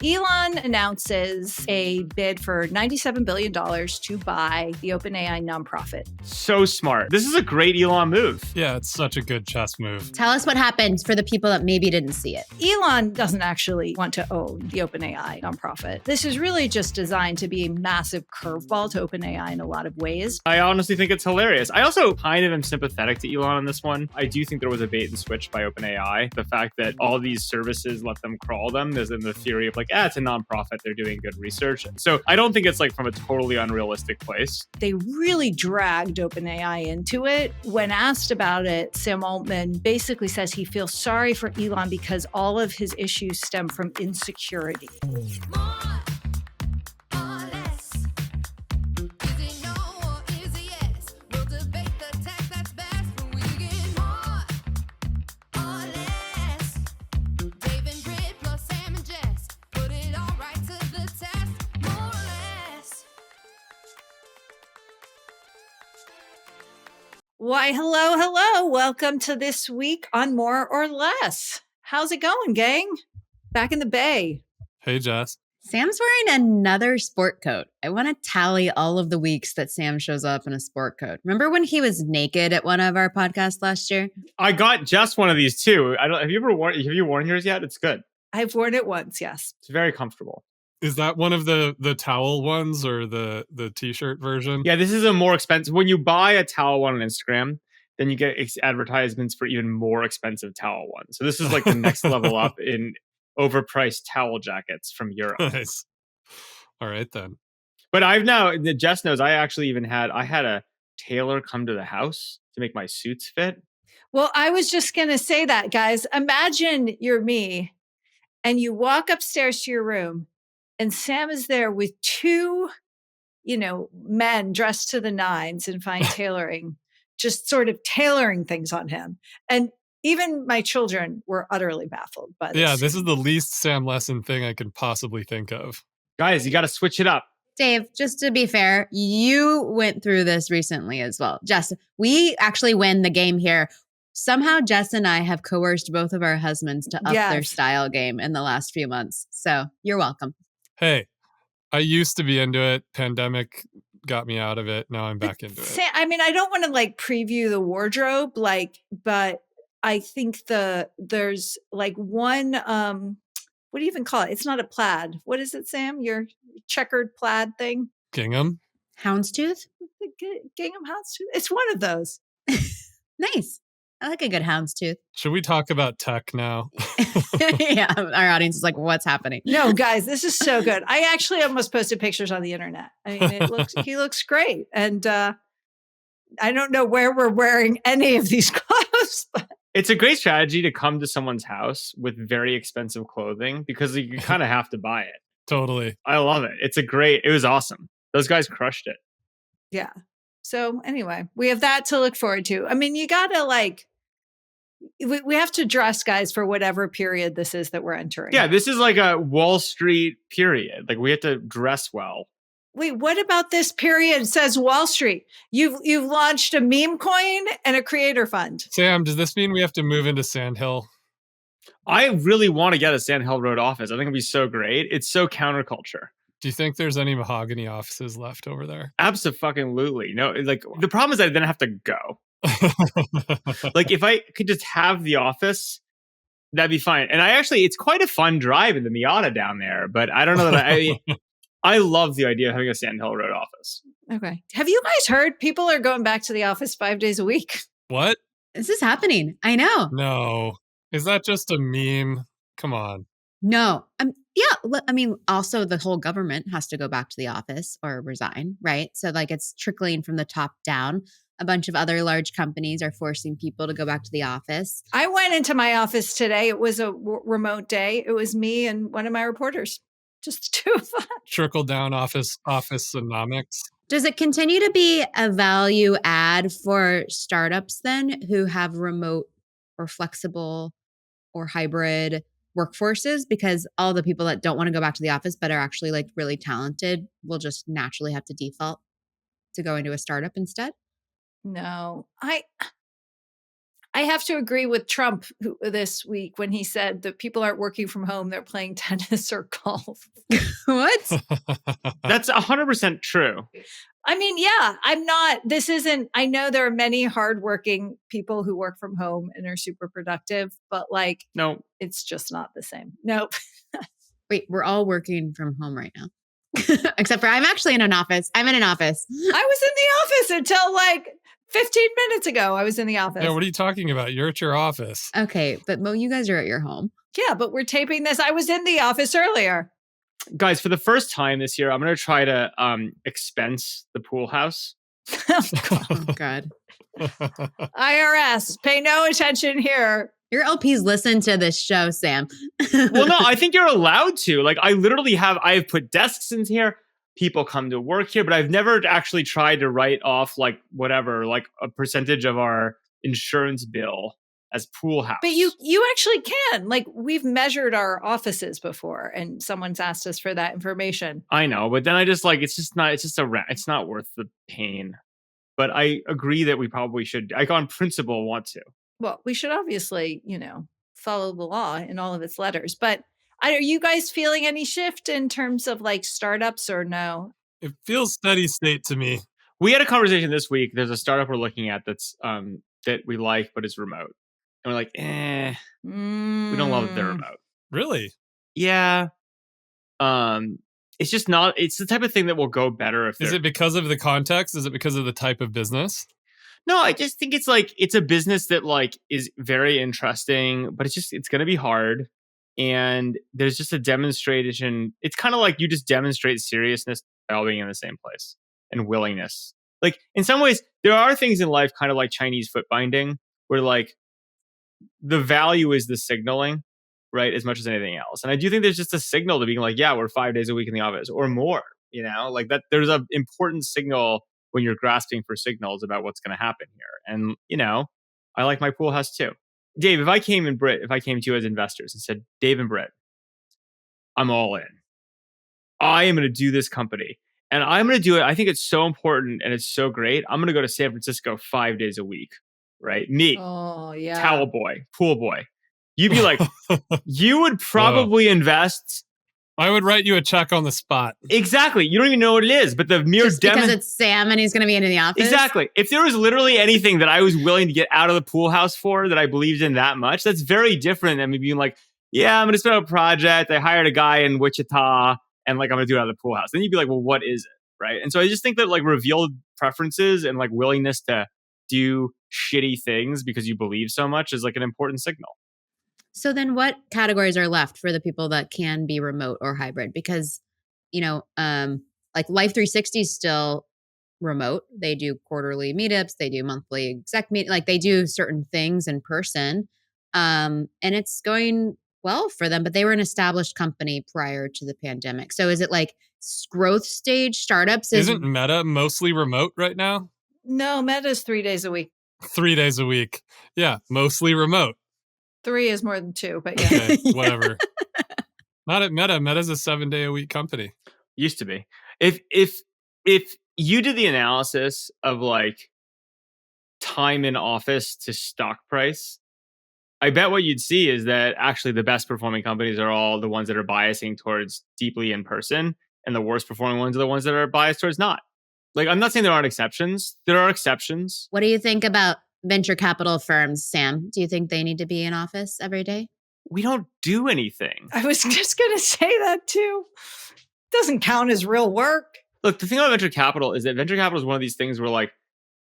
Elon announces a bid for $97 billion to buy the OpenAI nonprofit. So smart. This is a great Elon move. Yeah, it's such a good chess move. Tell us what happened for the people that maybe didn't see it. Elon doesn't actually want to own the OpenAI nonprofit. This is really just designed to be a massive curveball to OpenAI in a lot of ways. I honestly think it's hilarious. I also kind of am sympathetic to Elon on this one. I do think there was a bait and switch by OpenAI. The fact that all these services let them crawl them is in the theory of like, it's a nonprofit, they're doing good research. So I don't think it's like from a totally unrealistic place. They really dragged OpenAI into it. When asked about it, Sam Altman basically says he feels sorry for Elon because all of his issues stem from insecurity. Why, hello. Welcome to This Week on More or Less. How's it going, gang? Back in the Bay. Hey, Jess. Sam's wearing another sport coat. I want to tally all of the weeks that Sam shows up in a sport coat. Remember when he was naked at one of our podcasts last year? I got just one of these too. Have you worn yours yet? It's good. I've worn it once, yes. It's very comfortable. Is that one of the towel ones or the t-shirt version? Yeah, this is a more expensive. When you buy a towel one on Instagram, then you get advertisements for even more expensive towel ones. So this is like the next level up in overpriced towel jackets from Europe. Nice. All right then. But Jess knows I had a tailor come to the house to make my suits fit. Well, I was just going to say that, guys. Imagine you're me and you walk upstairs to your room and Sam is there with two, men dressed to the nines in fine tailoring, just sort of tailoring things on him. And even my children were utterly baffled by this. Yeah, this is the least Sam Lesson thing I could possibly think of. Guys, you got to switch it up. Dave, just to be fair, you went through this recently as well. Jess, we actually win the game here. Somehow Jess and I have coerced both of our husbands to up their style game in the last few months. So you're welcome. Hey, I used to be into it. Pandemic got me out of it. Now I'm back into it. I mean, I don't want to preview the wardrobe, but I think there's one, what do you even call it? It's not a plaid. What is it, Sam? Your checkered plaid thing? Gingham? Houndstooth? Gingham houndstooth? It's one of those. Nice. I like a good houndstooth. Should we talk about tech now? Yeah, our audience is like, what's happening? No, guys, this is so good. I actually almost posted pictures on the internet. I mean, he looks great. And I don't know where we're wearing any of these clothes. But it's a great strategy to come to someone's house with very expensive clothing because you kind of have to buy it. Totally. I love it. It was awesome. Those guys crushed it. Yeah. So anyway, we have that to look forward to. I mean, you got to we have to dress, guys, for whatever period this is that we're entering. Yeah, this is like a Wall Street period. We have to dress well. Wait, what about this period? It says Wall Street. You've launched a meme coin and a creator fund. Sam, does this mean we have to move into Sandhill? I really want to get a Sandhill Road office. I think it'd be so great. It's so counterculture. Do you think there's any mahogany offices left over there? Absolutely. No, the problem is I then have to go. If I could just have the office, that'd be fine. And it's quite a fun drive in the Miata down there, but I don't know that I love the idea of having a Sandhill Road office. Okay. Have you guys heard people are going back to the office 5 days a week? What? This is happening. I know. No. Is that just a meme? Come on. No. Yeah. I mean, also the whole government has to go back to the office or resign, right? So it's trickling from the top down. A bunch of other large companies are forcing people to go back to the office. I went into my office today. It was a remote day. It was me and one of my reporters, just the two of us. Trickle down office-onomics. Does it continue to be a value add for startups then who have remote or flexible or hybrid workforces? Because all the people that don't want to go back to the office but are actually really talented will just naturally have to default to go into a startup instead? No, I I have to agree with Trump this week when he said that people aren't working from home, they're playing tennis or golf. What? That's 100% true. I mean, yeah, I know there are many hardworking people who work from home and are super productive, but like, No, it's just not the same. Nope. Wait, we're all working from home right now. Except for I'm actually in an office. I'm in an office. I was in the office until like 15 minutes ago. I was in the office. Yeah, what are you talking about? You're at your office. Okay, but Mo, you guys are at your home. Yeah, but we're taping this. I was in the office earlier. guys, for the first time this year, I'm going to try to expense the pool house. Oh, God. IRS, pay no attention here. Your LPs listen to this show, Sam. Well, no, I think you're allowed to. Like, I've put desks in here. People come to work here, but I've never actually tried to write off like whatever, like a percentage of our insurance bill as pool house. But you actually can. Like, we've measured our offices before and someone's asked us for that information. I know, but then I just like, it's not worth the pain. But I agree that we probably should, like on principle, want to. Well, we should obviously, follow the law in all of its letters. But are you guys feeling any shift in terms of like startups or no? It feels steady state to me. We had a conversation this week. There's a startup we're looking at that's that we like, but is remote. And we're like, we don't love that they're remote. Really? Yeah. It's just not, it's the type of thing that will go better if Is it because of the context? Is it because of the type of business? No, I just think it's like, it's a business that like is very interesting, but it's going to be hard. And there's just a demonstration. It's kind of like you just demonstrate seriousness by all being in the same place and willingness. Like in some ways, there are things in life kind of like Chinese foot binding where like the value is the signaling, right? As much as anything else. And I do think there's just a signal to being like, yeah, we're 5 days a week in the office or more, like that. There's an important signal when you're grasping for signals about what's going to happen here. And, I like my pool house too. Dave, if I came to you as investors and said, Dave and Brit, I'm all in. I am going to do this company and I'm going to do it. I think it's so important and it's so great. I'm going to go to San Francisco 5 days a week, right? Me, Oh, yeah. towel boy, pool boy. You'd be like, you would probably invest. I would write you a check on the spot. Exactly. You don't even know what it is, but the mere Just because it's Sam and he's going to be in the office? Exactly. If there was literally anything that I was willing to get out of the pool house for that I believed in that much, that's very different than me being like, yeah, I'm going to start a project. I hired a guy in Wichita and like, I'm going to do it out of the pool house. Then you'd be like, well, what is it? Right. And so I just think that like revealed preferences and like willingness to do shitty things because you believe so much is like an important signal. So then what categories are left for the people that can be remote or hybrid? Because, like Life 360 is still remote. They do quarterly meetups. They do monthly exec meet. Like they do certain things in person. And it's going well for them, but they were an established company prior to the pandemic. So is it like growth stage startups? Isn't Meta mostly remote right now? No, Meta's 3 days a week. 3 days a week. Yeah, mostly remote. 3 is more than 2, but yeah. Okay, whatever. Not at Meta. Meta's a 7-day-a-week company. Used to be. If you did the analysis of like time in office to stock price, I bet what you'd see is that actually the best performing companies are all the ones that are biasing towards deeply in person, and the worst performing ones are the ones that are biased towards not. Like, I'm not saying there aren't exceptions. There are exceptions. What do you think about venture capital firms, Sam? Do you think they need to be in office every day? We don't do anything. I was just going to say that too. Doesn't count as real work. Look, the thing about venture capital is that venture capital is one of these things where like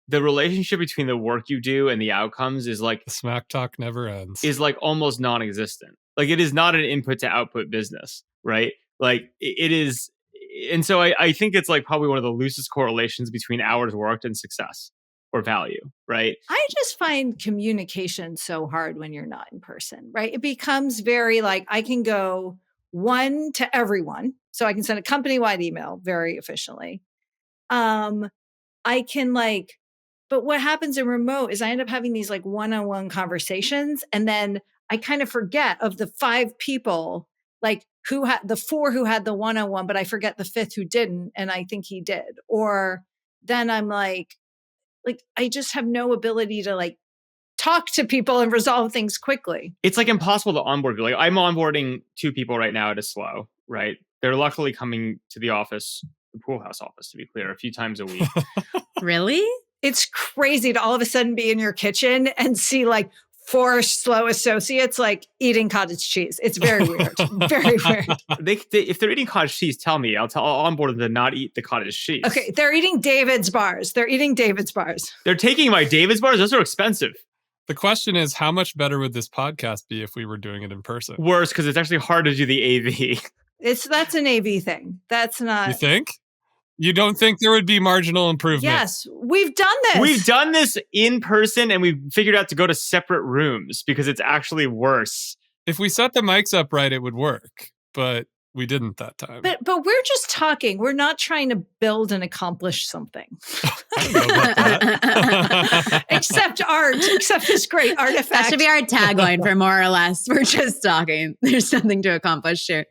the relationship between the work you do and the outcomes is like The smack talk never ends. is like almost non-existent. Like it is not an input to output business, right? Like it is. And so I think it's like probably one of the loosest correlations between hours worked and success or value, right? I just find communication so hard when you're not in person, right? It becomes very like, I can go one to everyone. So I can send a company-wide email very efficiently. I can like, but what happens in remote is I end up having these like one-on-one conversations. And then I kind of forget of the 5 people, like who had the 4 who had the one-on-one, but I forget the 5th who didn't. And I think he did. Or then I'm like, I just have no ability to like talk to people and resolve things quickly. It's like impossible to onboard people. Like I'm onboarding 2 people right now at a slow, right? They're luckily coming to the office, the pool house office, to be clear, a few times a week. Really? It's crazy to all of a sudden be in your kitchen and see like 4 slow associates like eating cottage cheese. It's very weird. Very weird. If they're eating cottage cheese, tell me. I'll onboard them to not eat the cottage cheese. Okay, they're eating David's bars. They're eating David's bars. They're taking my David's bars. Those are expensive. The question is, how much better would this podcast be if we were doing it in person? Worse, because it's actually hard to do the AV. That's an AV thing. That's not. You think? You don't think there would be marginal improvement? Yes, we've done this. We've done this in person, and we've figured out to go to separate rooms because it's actually worse. If we set the mics up right, it would work, but we didn't that time. But we're just talking. We're not trying to build and accomplish something. I don't know about that. Except art. Except this great artifact. That should be our tagline for more or less. We're just talking. There's nothing to accomplish here.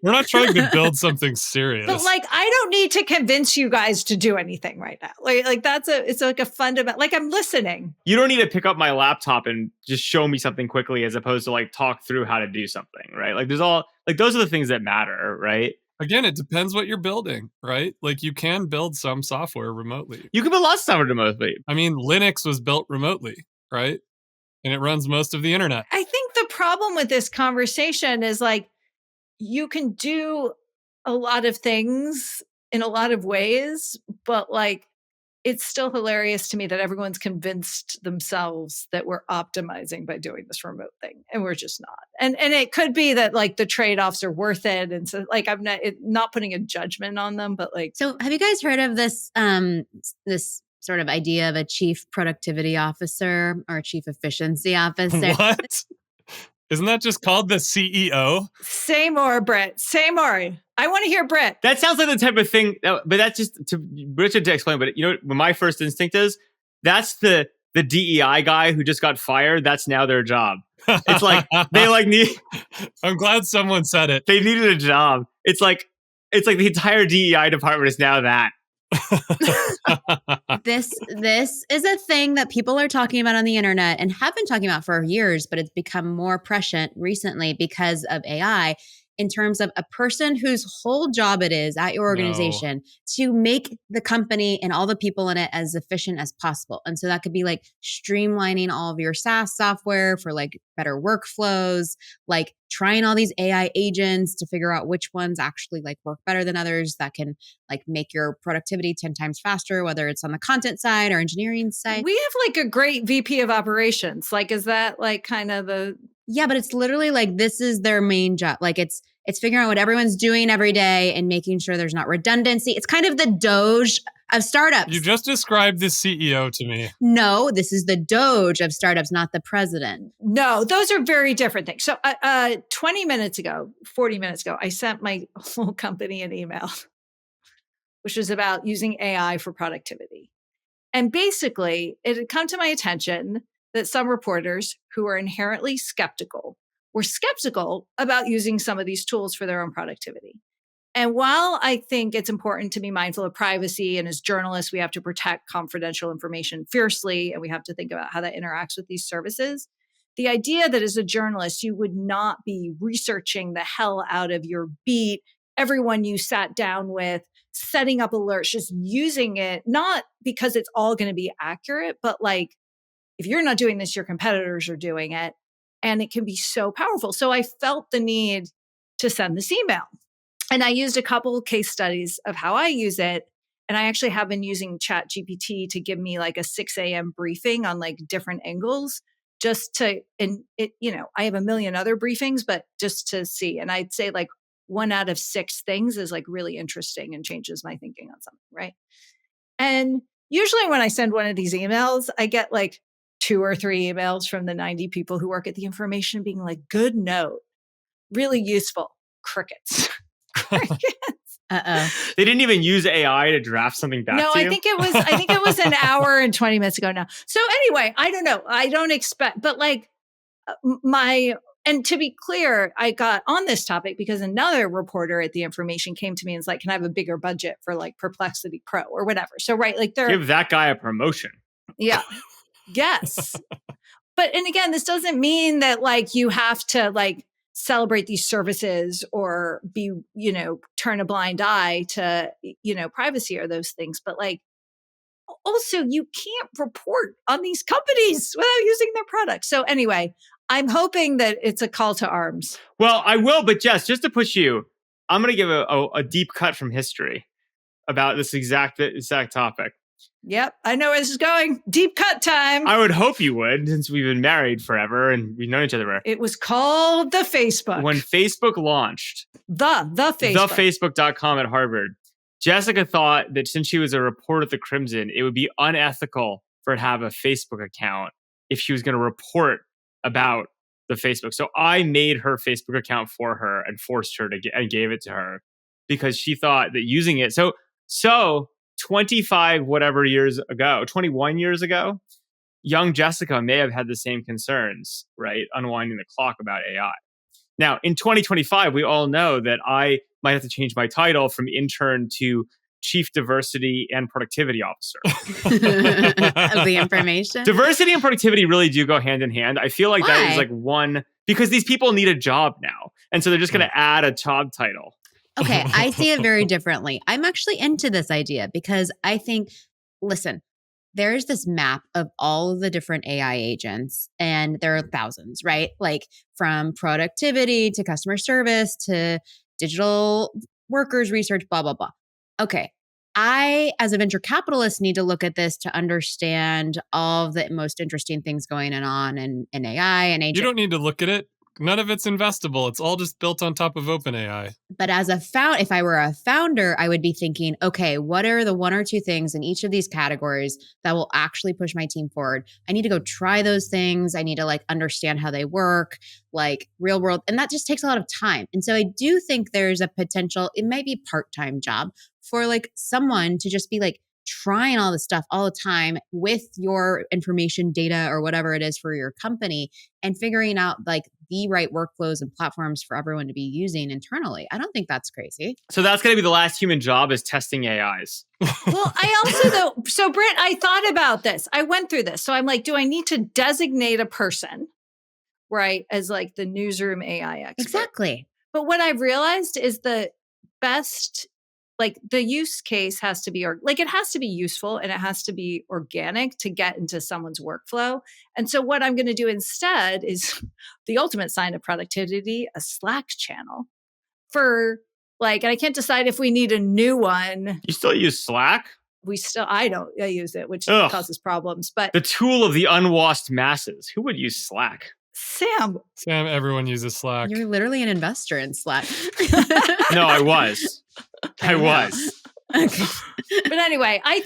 We're not trying to build something serious. But like, I don't need to convince you guys to do anything right now. Like it's like a fundamental. Like I'm listening. You don't need to pick up my laptop and just show me something quickly, as opposed to like talk through how to do something, right? Like those are the things that matter, right? Again, it depends what you're building, right? Like you can build some software remotely. You can build lots of software remotely. I mean, Linux was built remotely, right? And it runs most of the internet. I think the problem with this conversation is like, you can do a lot of things in a lot of ways, but like, it's still hilarious to me that everyone's convinced themselves that we're optimizing by doing this remote thing, and we're just not. And it could be that like the trade-offs are worth it, and so like I'm not putting a judgment on them, but like. So, have you guys heard of this this sort of idea of a chief productivity officer or a chief efficiency officer? What? Isn't that just called the CEO? Say more, Brit. Say more. I want to hear Brit. That sounds like the type of thing, but that's just to Richard to explain. But you know what my first instinct is? That's the DEI guy who just got fired. That's now their job. It's like they like need. I'm glad someone said it. They needed a job. It's like the entire DEI department is now that. This is a thing that people are talking about on the internet and have been talking about for years, but it's become more prescient recently because of AI, in terms of a person whose whole job it is at your organization to make the company and all the people in it as efficient as possible. And so that could be like streamlining all of your SaaS software for like better workflows, like trying all these AI agents to figure out which ones actually like work better than others that can like make your productivity 10 times faster, whether it's on the content side or engineering side. We have like a great VP of operations. Like, is that like kind of the... Yeah, but it's literally like this is their main job. Like it's figuring out what everyone's doing every day and making sure there's not redundancy. It's kind of the Doge of startups. You just described the CEO to me. No, this is the Doge of startups, not the president. No, those are very different things. So 40 minutes ago, I sent my whole company an email, which was about using AI for productivity. And basically, it had come to my attention that some reporters who are inherently skeptical were skeptical about using some of these tools for their own productivity. And while I think it's important to be mindful of privacy, and as journalists, we have to protect confidential information fiercely, and we have to think about how that interacts with these services, the idea that as a journalist, you would not be researching the hell out of your beat, everyone you sat down with, setting up alerts, just using it, not because it's all going to be accurate, but like, if you're not doing this, your competitors are doing it. And it can be so powerful. So I felt the need to send this email. And I used a couple of case studies of how I use it. And I actually have been using ChatGPT to give me like a 6 a.m. briefing on like different angles, just to, and it, you know, I have a million other briefings, but just to see. And I'd say like 1 out of 6 things is like really interesting and changes my thinking on something, right? And usually when I send one of these emails, I get like 2 or 3 emails from the 90 people who work at the information being like, good note, really useful. Crickets. Crickets. They didn't even use AI to draft something back to you? I think it was an hour and 20 minutes ago now. So anyway, I don't know. I don't expect, but like and to be clear, I got on this topic because another reporter at the information came to me and was like, can I have a bigger budget for like Perplexity Pro or whatever? So, right, like give that guy a promotion. Yeah. Yes. and again, this doesn't mean that like you have to like celebrate these services or be, turn a blind eye to, privacy or those things. But like, also you can't report on these companies without using their products. So anyway, I'm hoping that it's a call to arms. Well, I will, but Jess, just to push you, I'm going to give a deep cut from history about this exact topic. Yep, I know where this is going. Deep cut time. I would hope you would, since we've been married forever and we've known each other forever. It was called the Facebook. When Facebook launched, the Facebook. thefacebook.com at Harvard, Jessica thought that since she was a reporter at the Crimson, it would be unethical for her to have a Facebook account if she was going to report about the Facebook. So I made her Facebook account for her and forced her to and gave it to her because she thought that using it. So 21 years ago, young Jessica may have had the same concerns, right? Unwinding the clock about AI. Now, in 2025, we all know that I might have to change my title from intern to Chief Diversity and Productivity Officer. Of the information. Diversity and productivity really do go hand in hand. I feel like that is like one, because these people need a job now. And so they're just going to add a job title. Okay, I see it very differently. I'm actually into this idea because I think, listen, there's this map of all of the different AI agents, and there are thousands, right? Like from productivity to customer service to digital workers research, blah, blah, blah. Okay, I, as a venture capitalist, need to look at this to understand all of the most interesting things going on in AI and agent. You don't need to look at it. None of it's investable. It's all just built on top of OpenAI. But as if I were a founder, I would be thinking, okay, what are the one or two things in each of these categories that will actually push my team forward? I need to go try those things. I need to like understand how they work, like real world. And that just takes a lot of time. And so I do think there's a potential, it might be part-time job for like someone to just be like trying all this stuff all the time with your information, data, or whatever it is for your company, and figuring out like the right workflows and platforms for everyone to be using internally. I don't think that's crazy. So that's going to be the last human job, is testing AIs. Well, I also though, so Brit, I thought about this. I went through this. So I'm like, do I need to designate a person, right, as like the newsroom AI expert? Exactly. But what I've realized is the best, like the use case has to be, it has to be useful and it has to be organic to get into someone's workflow. And so what I'm going to do instead is the ultimate sign of productivity, a Slack channel for like, and I can't decide if we need a new one. You still use Slack? I use it, which causes problems, but the tool of the unwashed masses. Who would use Slack? Sam, everyone uses Slack. You're literally an investor in Slack. No, I was. Okay. But anyway, I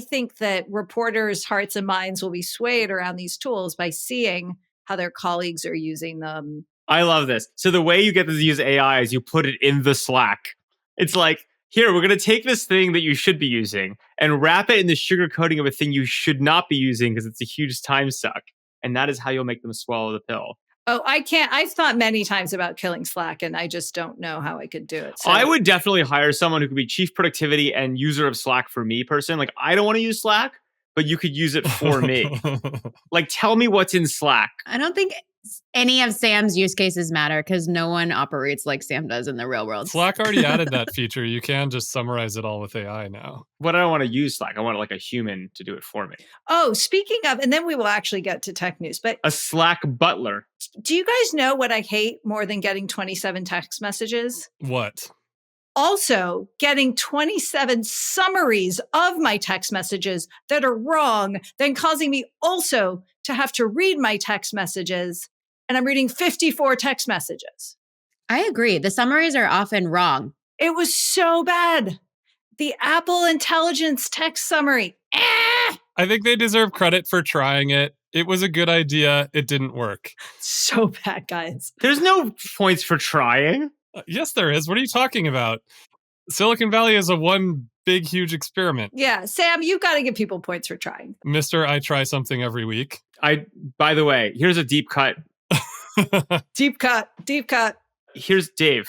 think that reporters' hearts and minds will be swayed around these tools by seeing how their colleagues are using them. I love this. So the way you get to use AI is you put it in the Slack. It's like, here, we're going to take this thing that you should be using and wrap it in the sugar coating of a thing you should not be using because it's a huge time suck. And that is how you'll make them swallow the pill. Oh, I can't. I've thought many times about killing Slack, and I just don't know how I could do it. So. I would definitely hire someone who could be chief productivity and user of Slack for me, person. Like, I don't want to use Slack, but you could use it for me. Like, tell me what's in Slack. I don't think any of Sam's use cases matter because no one operates like Sam does in the real world. Slack already added that feature. You can just summarize it all with AI now. But I don't want to use Slack. I want like a human to do it for me. Oh, speaking of, and then we will actually get to tech news, but a Slack butler. Do you guys know what I hate more than getting 27 text messages? What? Also, getting 27 summaries of my text messages that are wrong, then causing me also to have to read my text messages. And I'm reading 54 text messages. I agree. The summaries are often wrong. It was so bad. The Apple Intelligence text summary. I think they deserve credit for trying it. It was a good idea. It didn't work. So bad, guys. There's no points for trying. Yes, there is. What are you talking about? Silicon Valley is a one big, huge experiment. Yeah, Sam, you've got to give people points for trying. Mister, I try something every week. By the way, here's a deep cut. Deep cut. Here's Dave.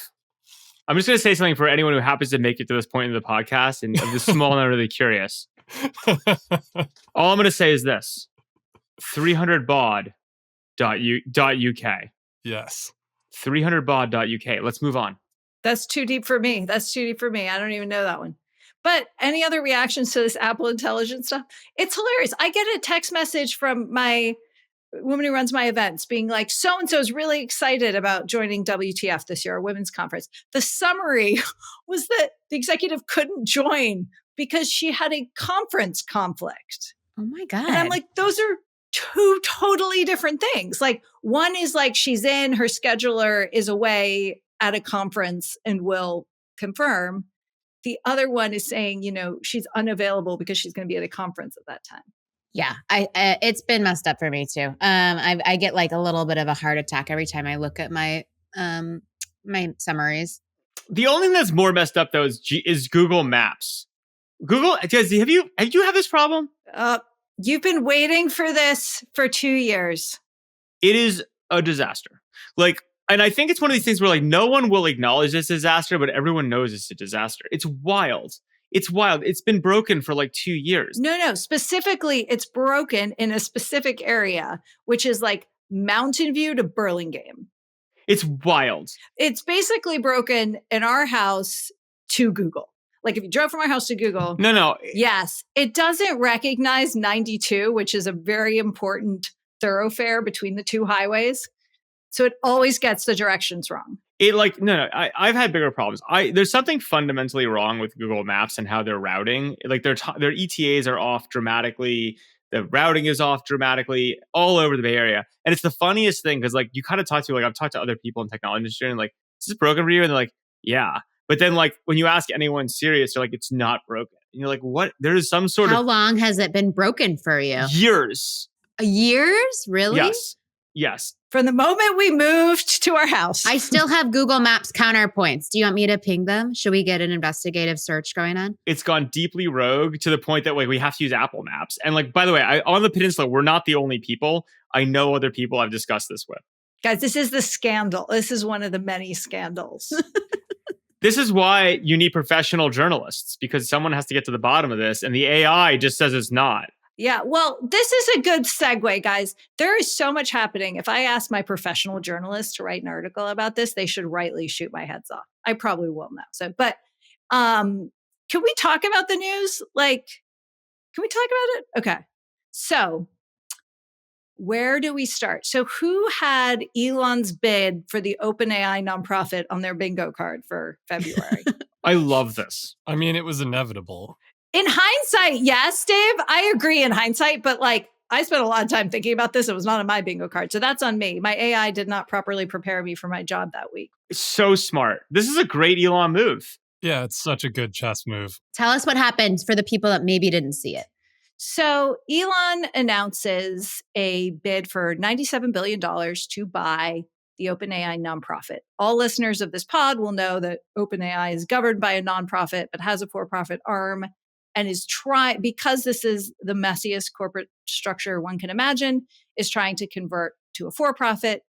I'm just going to say something for anyone who happens to make it to this point in the podcast and of the small and really curious. All I'm going to say is this. 300bod.uk. Yes. 300bod.uk. Let's move on. That's too deep for me. I don't even know that one. But any other reactions to this Apple Intelligence stuff? It's hilarious. I get a text message from my woman who runs my events being like, so-and-so is really excited about joining WTF this year, a women's conference. The summary was that the executive couldn't join because she had a conference conflict. Oh my God. And I'm like, those are two totally different things. Like, one is like she's in, her scheduler is away at a conference and will confirm. The other one is saying, she's unavailable because she's going to be at a conference at that time. Yeah, it's been messed up for me too. I get like a little bit of a heart attack every time I look at my my summaries. The only thing that's more messed up though is Google Maps. Google, have you had this problem? You've been waiting for this for 2 years. It is a disaster. And I think it's one of these things where no one will acknowledge this disaster, but everyone knows it's a disaster. It's wild. It's been broken for 2 years. No. Specifically, it's broken in a specific area, which is Mountain View to Burlingame. It's wild. It's basically broken in our house to Google. If you drove from our house to Google. No. Yes. It doesn't recognize 92, which is a very important thoroughfare between the two highways. So it always gets the directions wrong. No. I've had bigger problems. There's something fundamentally wrong with Google Maps and how they're routing. Their ETAs are off dramatically. The routing is off dramatically all over the Bay Area. And it's the funniest thing because you kind of talk to, I've talked to other people in the technology industry and is this broken for you? And they're like, yeah. But then when you ask anyone serious, they're like, it's not broken. And you're like, what? There is some sort How long has it been broken for you? Years. Years? Really? Yes. From the moment we moved to our house. I still have Google Maps counterpoints. Do you want me to ping them? Should we get an investigative search going on? It's gone deeply rogue to the point that we have to use Apple Maps. And by the way, on the peninsula, we're not the only people. I know other people I've discussed this with. Guys, this is the scandal. This is one of the many scandals. This is why you need professional journalists, because someone has to get to the bottom of this. And the AI just says it's not. Yeah, well, this is a good segue, guys. There is so much happening. If I ask my professional journalists to write an article about this, they should rightly shoot my heads off. I probably will now. But can we talk about the news? Can we talk about it? Okay. So where do we start? So who had Elon's bid for the OpenAI nonprofit on their bingo card for February? I love this. I mean, it was inevitable. In hindsight, yes, Dave, I agree in hindsight, but I spent a lot of time thinking about this. It was not on my bingo card. So that's on me. My AI did not properly prepare me for my job that week. It's so smart. This is a great Elon move. Yeah, it's such a good chess move. Tell us what happened for the people that maybe didn't see it. So Elon announces a bid for $97 billion to buy the OpenAI nonprofit. All listeners of this pod will know that OpenAI is governed by a nonprofit, but has a for-profit arm. And is because this is the messiest corporate structure one can imagine, is trying to convert to a for-profit.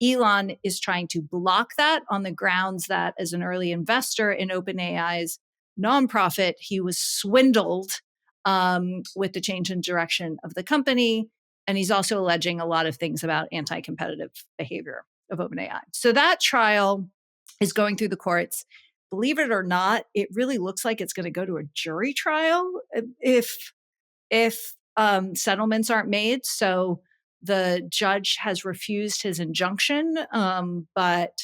Elon is trying to block that on the grounds that as an early investor in OpenAI's nonprofit, he was swindled with the change in direction of the company. And he's also alleging a lot of things about anti-competitive behavior of OpenAI. So that trial is going through the courts. Believe it or not, it really looks like it's going to go to a jury trial if settlements aren't made. So the judge has refused his injunction, but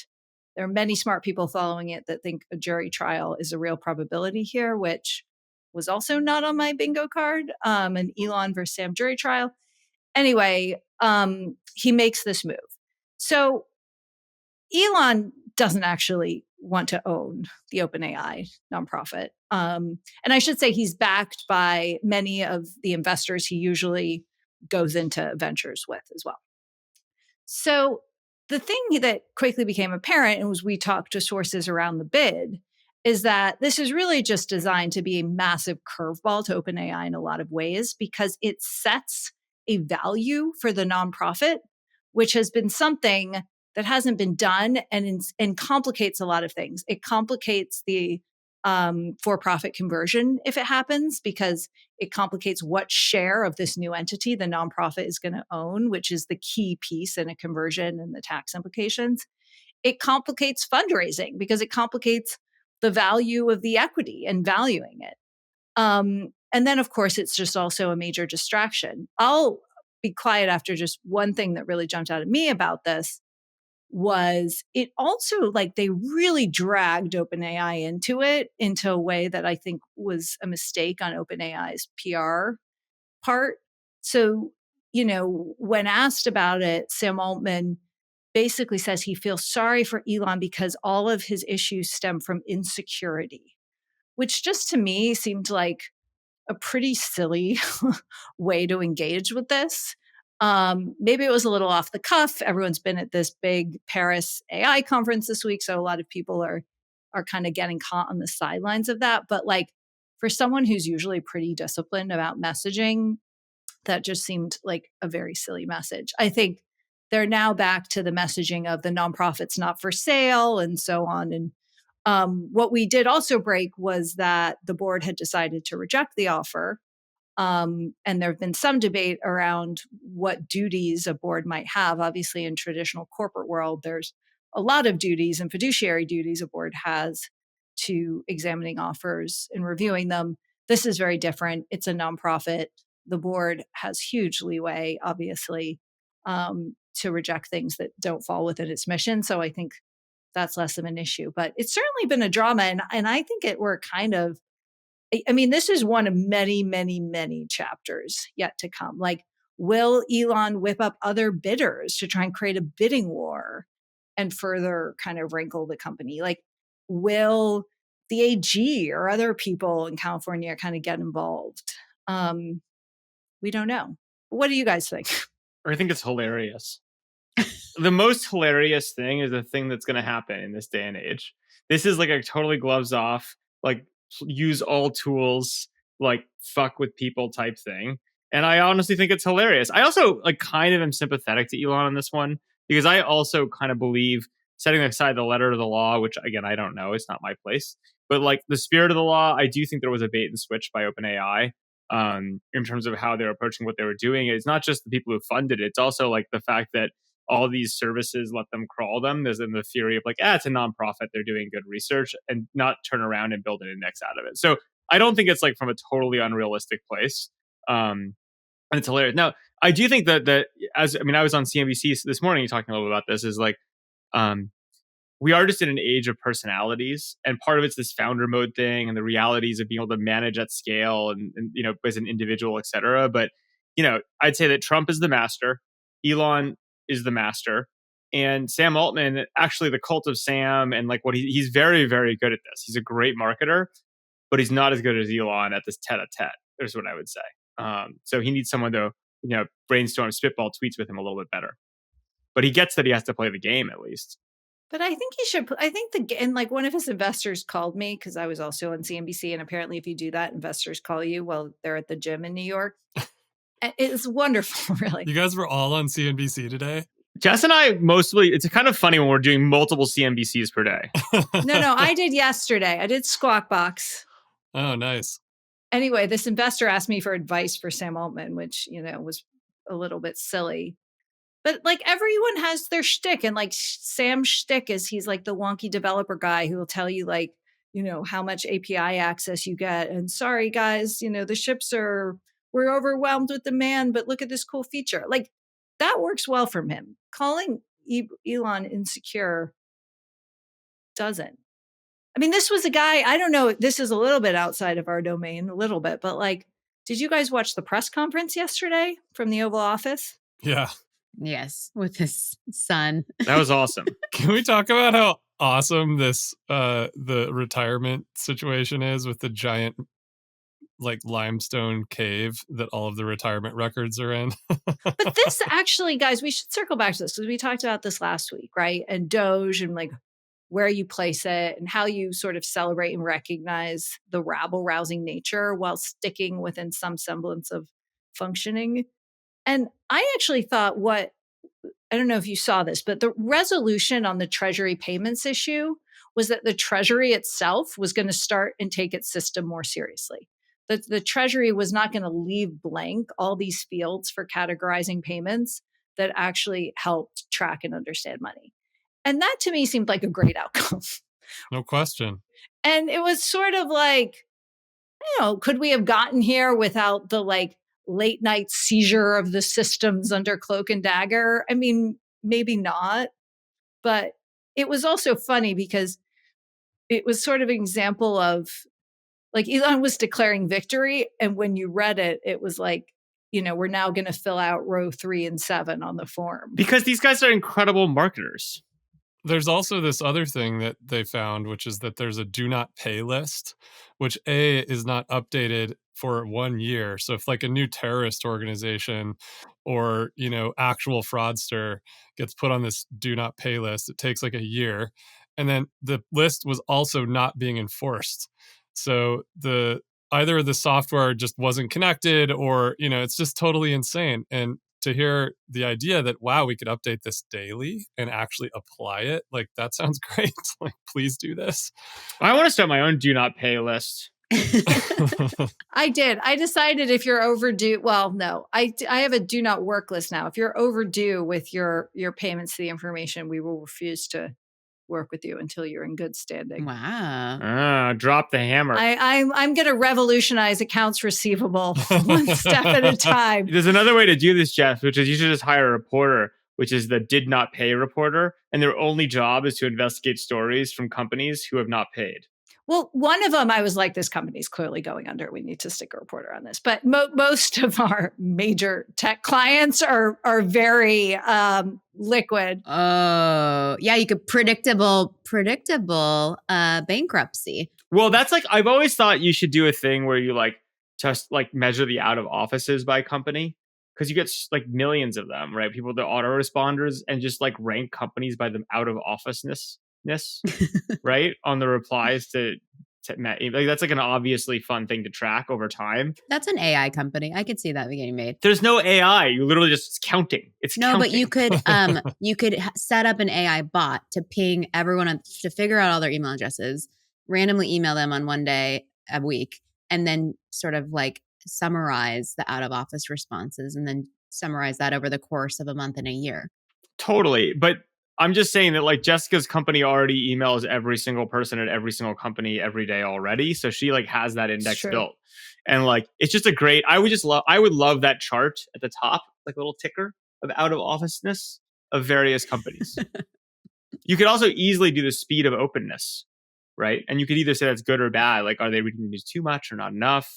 there are many smart people following it that think a jury trial is a real probability here, which was also not on my bingo card, an Elon versus Sam jury trial. Anyway, he makes this move. So Elon doesn't actually want to own the OpenAI nonprofit. And I should say he's backed by many of the investors he usually goes into ventures with as well. So the thing that quickly became apparent, and as we talked to sources around the bid, is that this is really just designed to be a massive curveball to OpenAI in a lot of ways, because it sets a value for the nonprofit, which has been something that hasn't been done and complicates a lot of things. It complicates the for-profit conversion if it happens, because it complicates what share of this new entity the nonprofit is going to own, which is the key piece in a conversion and the tax implications. It complicates fundraising because it complicates the value of the equity and valuing it. And then, of course, it's just also a major distraction. I'll be quiet after just one thing that really jumped out at me about this was it also, like, they really dragged OpenAI into a way that I think was a mistake on OpenAI's PR part. So, when asked about it, Sam Altman basically says he feels sorry for Elon because all of his issues stem from insecurity, which just to me seemed like a pretty silly way to engage with this. Maybe it was a little off the cuff. Everyone's been at this big Paris AI conference this week, so a lot of people are kind of getting caught on the sidelines of that. But like, for someone who's usually pretty disciplined about messaging, that just seemed like a very silly message. I think they're now back to the messaging of the nonprofit's not for sale and so on. And what we did also break was that the board had decided to reject the offer. And there have been some debate around what duties a board might have. Obviously, in traditional corporate world, there's a lot of duties and fiduciary duties a board has to examining offers and reviewing them. This is very different. It's a nonprofit. The board has huge leeway, obviously, to reject things that don't fall within its mission. So I think that's less of an issue. But it's certainly been a drama. And I think we're kind of, I mean, this is one of many, many, many chapters yet to come. Like, will Elon whip up other bidders to try and create a bidding war and further kind of wrinkle the company? Like, will the AG or other people in California kind of get involved? We don't know. What do you guys think? I think it's hilarious. The most hilarious thing is the thing that's going to happen in this day and age. This is like a totally gloves off, like, use all tools, like, fuck with people type thing. And I honestly think it's hilarious. I also, like, kind of am sympathetic to Elon on this one, because I also kind of believe, setting aside the letter of the law, which again, I don't know, it's not my place, but like the spirit of the law, I do think there was a bait and switch by OpenAI. In terms of how they're approaching what they were doing. It's not just the people who funded it. It's also like the fact that all these services let them crawl them. There's in the theory of like, it's a nonprofit, they're doing good research, and not turn around and build an index out of it. So I don't think it's like from a totally unrealistic place. And it's hilarious. Now, I do think that I was on CNBC this morning talking a little bit about this, is like, we are just in an age of personalities, and part of it's this founder mode thing and the realities of being able to manage at scale and as an individual, et cetera. But, I'd say that Trump is the master, Elon is the master, and Sam Altman, actually the cult of Sam, and like he's very, very good at this. He's a great marketer, but he's not as good as Elon at this tete-a-tete, is what I would say. So he needs someone to, brainstorm, spitball tweets with him a little bit better. But he gets that he has to play the game at least. But I think he should. I think and like, one of his investors called me, because I was also on CNBC, and apparently, if you do that, investors call you while they're at the gym in New York. It's wonderful, really. You guys were all on CNBC today? Jess and I mostly. It's kind of funny when we're doing multiple CNBCs per day. No, I did yesterday. I did Squawk Box. Oh, nice. Anyway, this investor asked me for advice for Sam Altman, which was a little bit silly. But like, everyone has their shtick, and like, Sam's shtick is he's like the wonky developer guy who will tell you like, how much API access you get. And sorry guys, we're overwhelmed with demand, but look at this cool feature. Like, that works well for him. Calling Elon insecure doesn't. I mean, this was a guy, I don't know, this is a little bit outside of our domain, a little bit, but like, did you guys watch the press conference yesterday from the Oval Office? Yeah. Yes, with his son. That was awesome. Can we talk about how awesome this the retirement situation is with the giant like limestone cave that all of the retirement records are in? But this actually, guys, we should circle back to this, because we talked about this last week, right? And Doge, and like where you place it and how you sort of celebrate and recognize the rabble-rousing nature while sticking within some semblance of functioning. And I actually thought, I don't know if you saw this, but the resolution on the Treasury payments issue was that the Treasury itself was going to start and take its system more seriously. The Treasury was not going to leave blank all these fields for categorizing payments that actually helped track and understand money. And that to me seemed like a great outcome. No question. And it was sort of like, could we have gotten here without the like late night seizure of the systems under Cloak and Dagger? I mean, maybe not. But it was also funny because it was sort of an example of like Elon was declaring victory. And when you read it, it was like, we're now going to fill out row 3 and 7 on the form. Because these guys are incredible marketers. There's also this other thing that they found, which is that there's a do not pay list, which is not updated for 1 year. So if like a new terrorist organization or, actual fraudster gets put on this do not pay list, it takes like a year. And then the list was also not being enforced. So either the software just wasn't connected or, it's just totally insane. And to hear the idea that, wow, we could update this daily and actually apply it, like that sounds great. Like, please do this. I want to start my own do not pay list. I did. I decided if you're overdue, well, no, I have a do not work list now. If you're overdue with your payments to the information, we will refuse to work with you until you're in good standing. Wow. Drop the hammer. I'm going to revolutionize accounts receivable one step at a time. There's another way to do this, Jeff, which is you should just hire a reporter, which is the did not pay reporter. And their only job is to investigate stories from companies who have not paid. Well, one of them, I was like, this company's clearly going under. We need to stick a reporter on this. But most of our major tech clients are very liquid. Oh, yeah. You could predictable bankruptcy. Well, that's like, I've always thought you should do a thing where you like just like measure the out of offices by company. Because you get like millions of them, right? People, the autoresponders, and just like rank companies by the out of officeness. Right, on the replies to like that's like an obviously fun thing to track over time. That's an AI company. I could see that getting made. There's no AI. You literally just counting. It's no, counting. But you could set up an AI bot to ping everyone to figure out all their email addresses, randomly email them on one day a week, and then sort of like summarize the out of office responses, and then summarize that over the course of a month and a year. Totally, but I'm just saying that like Jessica's company already emails every single person at every single company every day already. So she like has that index built. And like, it's just I would love that chart at the top, like a little ticker of out of officeness of various companies. You could also easily do the speed of openness, right? And you could either say that's good or bad. Like, are they reading the news too much or not enough?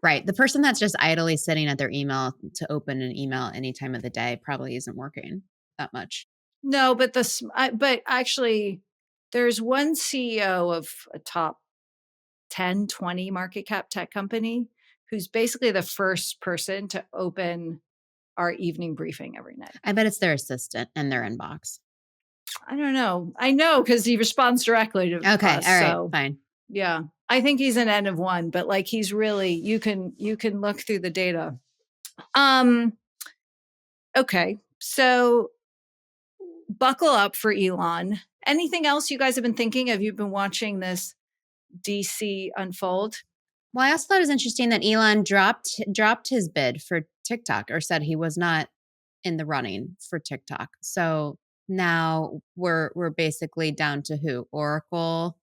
Right. The person that's just idly sitting at their email to open an email any time of the day probably isn't working that much. No, but but actually, there's one CEO of a top 10, 20 market cap tech company who's basically the first person to open our evening briefing every night. I bet it's their assistant in their inbox. I don't know. I know because he responds directly to us. Okay, all right, fine. Yeah, I think he's an N of one, but like he's really you can look through the data. Okay, so. Buckle up for Elon. Anything else you guys have been thinking? Have you been watching this DC unfold? Well, I also thought it was interesting that Elon dropped his bid for TikTok, or said he was not in the running for TikTok. So now we're basically down to who? Oracle,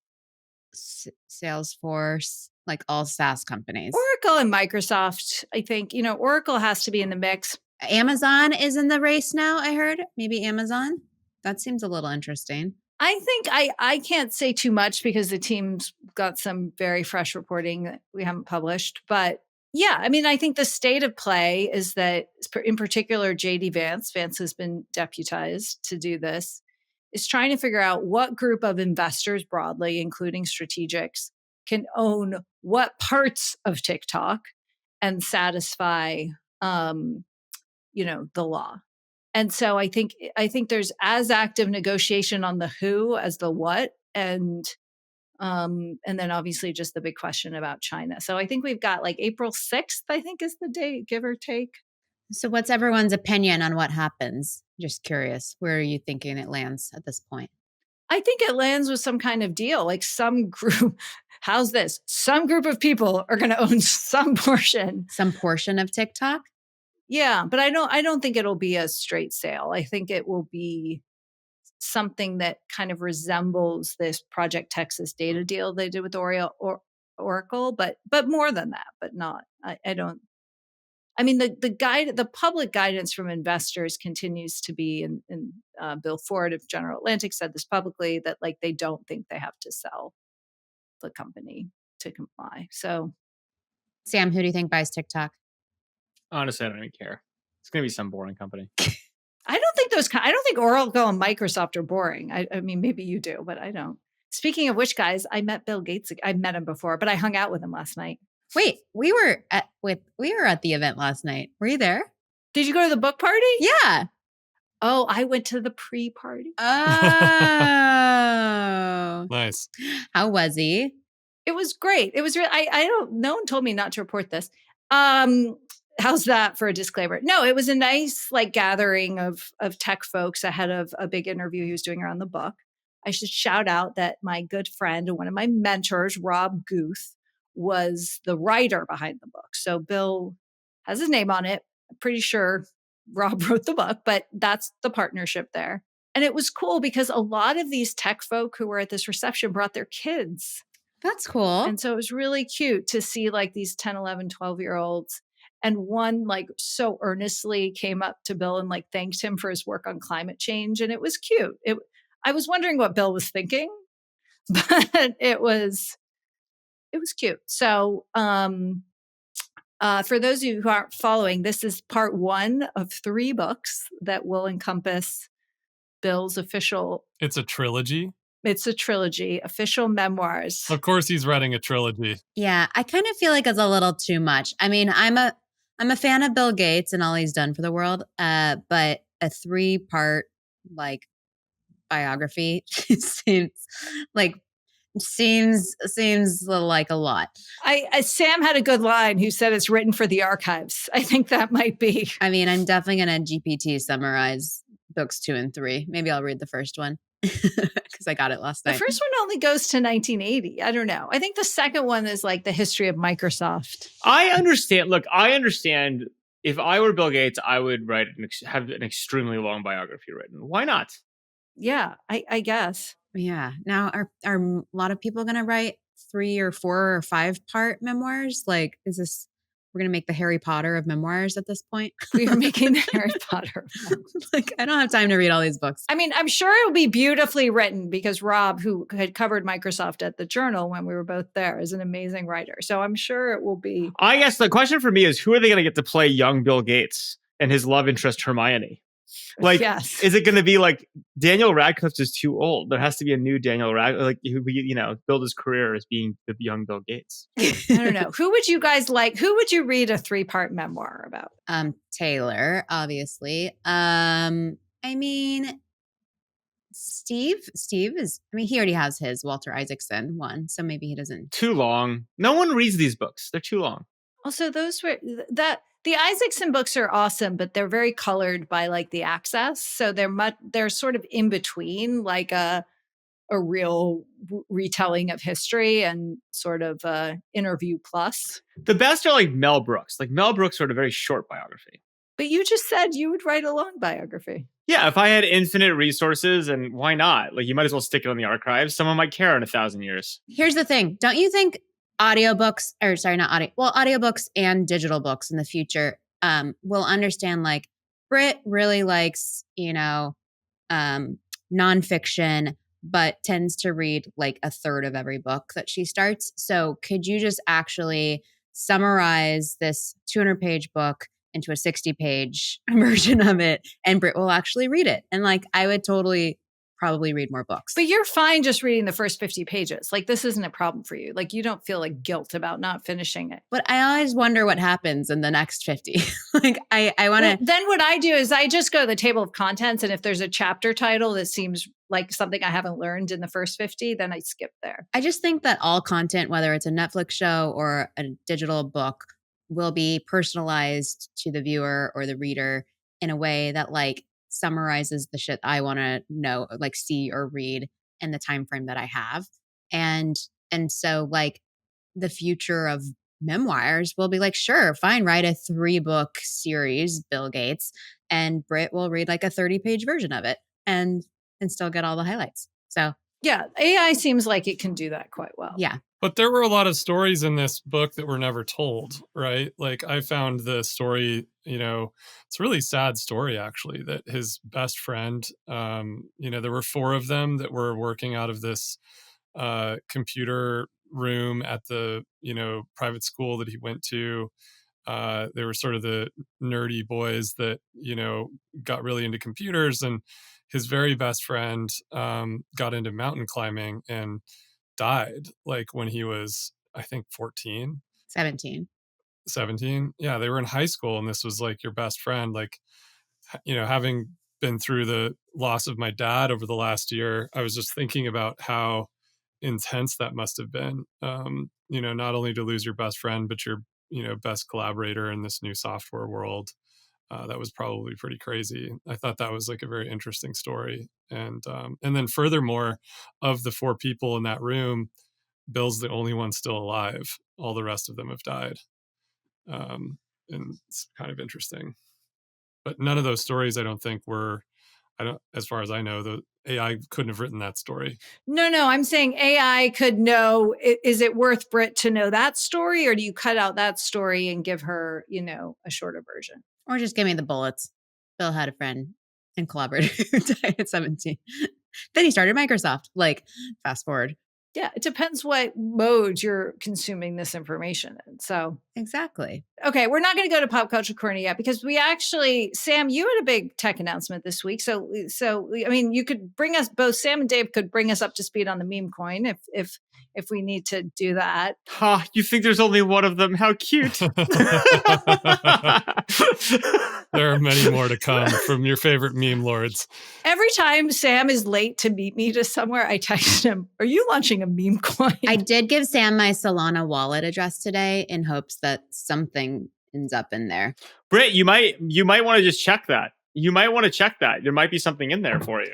Salesforce, like all SaaS companies. Oracle and Microsoft, I think. Oracle has to be in the mix. Amazon is in the race now, I heard. Maybe Amazon. That seems a little interesting. I think I can't say too much because the team's got some very fresh reporting that we haven't published. But yeah, I mean, I think the state of play is that, in particular, JD Vance has been deputized to do this, is trying to figure out what group of investors broadly, including strategics, can own what parts of TikTok and satisfy, the law. And so I think there's as active negotiation on the who as the what, and then obviously just the big question about China. So I think we've got like April 6th, I think is the date, give or take. So what's everyone's opinion on what happens? Just curious, where are you thinking it lands at this point? I think it lands with some kind of deal, like some group. How's this? Some group of people are going to own some portion. Some portion of TikTok? Yeah, but I don't think it'll be a straight sale. I think it will be something that kind of resembles this Project Texas data deal they did with Oracle, but more than that, but not. I don't. I mean, the public guidance from investors continues to be, and Bill Ford of General Atlantic said this publicly, that like they don't think they have to sell the company to comply. So, Sam, who do you think buys TikTok? Honestly, I don't even care. It's going to be some boring company. I don't think Oracle and Microsoft are boring. I mean, maybe you do, but I don't. Speaking of which, guys, I met Bill Gates. I met him before, but I hung out with him last night. Wait, we were at the event last night. Were you there? Did you go to the book party? Yeah. Oh, I went to the pre-party. Oh. Nice. How was he? It was great. It was really, I don't, no one told me not to report this. How's that for a disclaimer? No, it was a nice like gathering of tech folks ahead of a big interview he was doing around the book. I should shout out that my good friend and one of my mentors, Rob Guth, was the writer behind the book. So Bill has his name on it. I'm pretty sure Rob wrote the book, but that's the partnership there. And it was cool because a lot of these tech folk who were at this reception brought their kids. That's cool. And so it was really cute to see like these 10, 11, 12-year-olds. And one like so earnestly came up to Bill and like thanked him for his work on climate change. And it was cute. I was wondering what Bill was thinking, but it was cute. So for those of you who aren't following, this is part 1 of 3 books that will encompass Bill's official. It's a trilogy. It's a trilogy, official memoirs. Of course, he's writing a trilogy. Yeah, I kind of feel like it's a little too much. I mean, I'm a fan of Bill Gates and all he's done for the world, but a 3-part like biography seems like like a lot. Sam had a good line who said it's written for the archives. I think that might be. I mean, I'm definitely going to GPT summarize books 2 and 3. Maybe I'll read the first one because I got it last night. The first one only goes to 1980. I don't know. I think the second one is like the history of Microsoft. I understand. Look, I understand. If I were Bill Gates, I would have an extremely long biography written. Why not? Yeah, I guess. Yeah. Now, are a lot of people going to write 3 or 4 or 5-part memoirs? Like, we're going to make the Harry Potter of memoirs at this point? We are making the Harry Potter. Like, I don't have time to read all these books. I mean, I'm sure it'll be beautifully written because Rob, who had covered Microsoft at the Journal when we were both there, is an amazing writer. So I'm sure it will be. I guess the question for me is, who are they going to get to play young Bill Gates and his love interest Hermione? Like, yes. Is it going to be like Daniel Radcliffe is too old? There has to be a new Daniel Radcliffe, like build his career as being the young Bill Gates. I don't know. Who would you guys like? Who would you read a 3-part memoir about? Taylor, obviously. I mean, Steve is. I mean, he already has his Walter Isaacson one, so maybe he doesn't. Too long. No one reads these books. They're too long. Also, those were that. The Isaacson books are awesome, but they're very colored by like the access. So they're sort of in between like a real retelling of history and sort of interview plus. The best are like Mel Brooks. Like Mel Brooks wrote a very short biography. But you just said you would write a long biography. Yeah, if I had infinite resources, and why not? Like you might as well stick it on the archives. Someone might care in 1,000 years. Here's the thing. Don't you think audiobooks and digital books in the future will understand like Brit really likes, nonfiction, but tends to read like a third of every book that she starts. So could you just actually summarize this 200-page book into a 60-page version of it, and Brit will actually read it? And like, I would probably read more books. But you're fine just reading the first 50 pages. Like this isn't a problem for you. Like you don't feel like guilt about not finishing it. But I always wonder what happens in the next 50. Like I want to. Then what I do is I just go to the table of contents, and if there's a chapter title that seems like something I haven't learned in the first 50, then I skip there. I just think that all content, whether it's a Netflix show or a digital book, will be personalized to the viewer or the reader in a way that like summarizes the shit I want to know, like see or read. in the time frame that I have. And so like the future of memoirs will be like, sure, fine, write a 3-book series, Bill Gates, and Brit will read like a 30-page version of it and still get all the highlights. So yeah, AI seems like it can do that quite well. yeah. But there were a lot of stories in this book that were never told, right? Like I found the story, it's a really sad story actually, that his best friend, there were 4 of them that were working out of this computer room at the, private school that he went to. They were sort of the nerdy boys that, got really into computers, and his very best friend got into mountain climbing and died like when he was, I think, 14, 17. Yeah, they were in high school, and this was like your best friend. Like, having been through the loss of my dad over the last year, I was just thinking about how intense that must have been. Not only to lose your best friend, but your, best collaborator in this new software world. That was probably pretty crazy. I thought that was like a very interesting story. And then furthermore, of the 4 people in that room, Bill's the only one still alive. All the rest of them have died. And it's kind of interesting. But none of those stories, I don't think, as far as I know, the AI couldn't have written that story. No, I'm saying AI could know, is it worth Brit to know that story, or do you cut out that story and give her, a shorter version? Or just give me the bullets. Bill had a friend and collaborator who died at 17. Then he started Microsoft. Like, fast forward. Yeah, it depends what mode you're consuming this information in. So exactly. Okay, we're not going to go to Pop Culture Corner yet because we actually, Sam, you had a big tech announcement this week. So I mean, you could bring us, both Sam and Dave could bring us up to speed on the meme coin if we need to do that. You think there's only one of them? How cute. There are many more to come from your favorite meme lords. Every time Sam is late to meet me to somewhere, I text him, are you launching a meme coin? I did give Sam my Solana wallet address today in hopes that something ends up in there. Britt, you might want to just check that. You might want to check that. There might be something in there for you.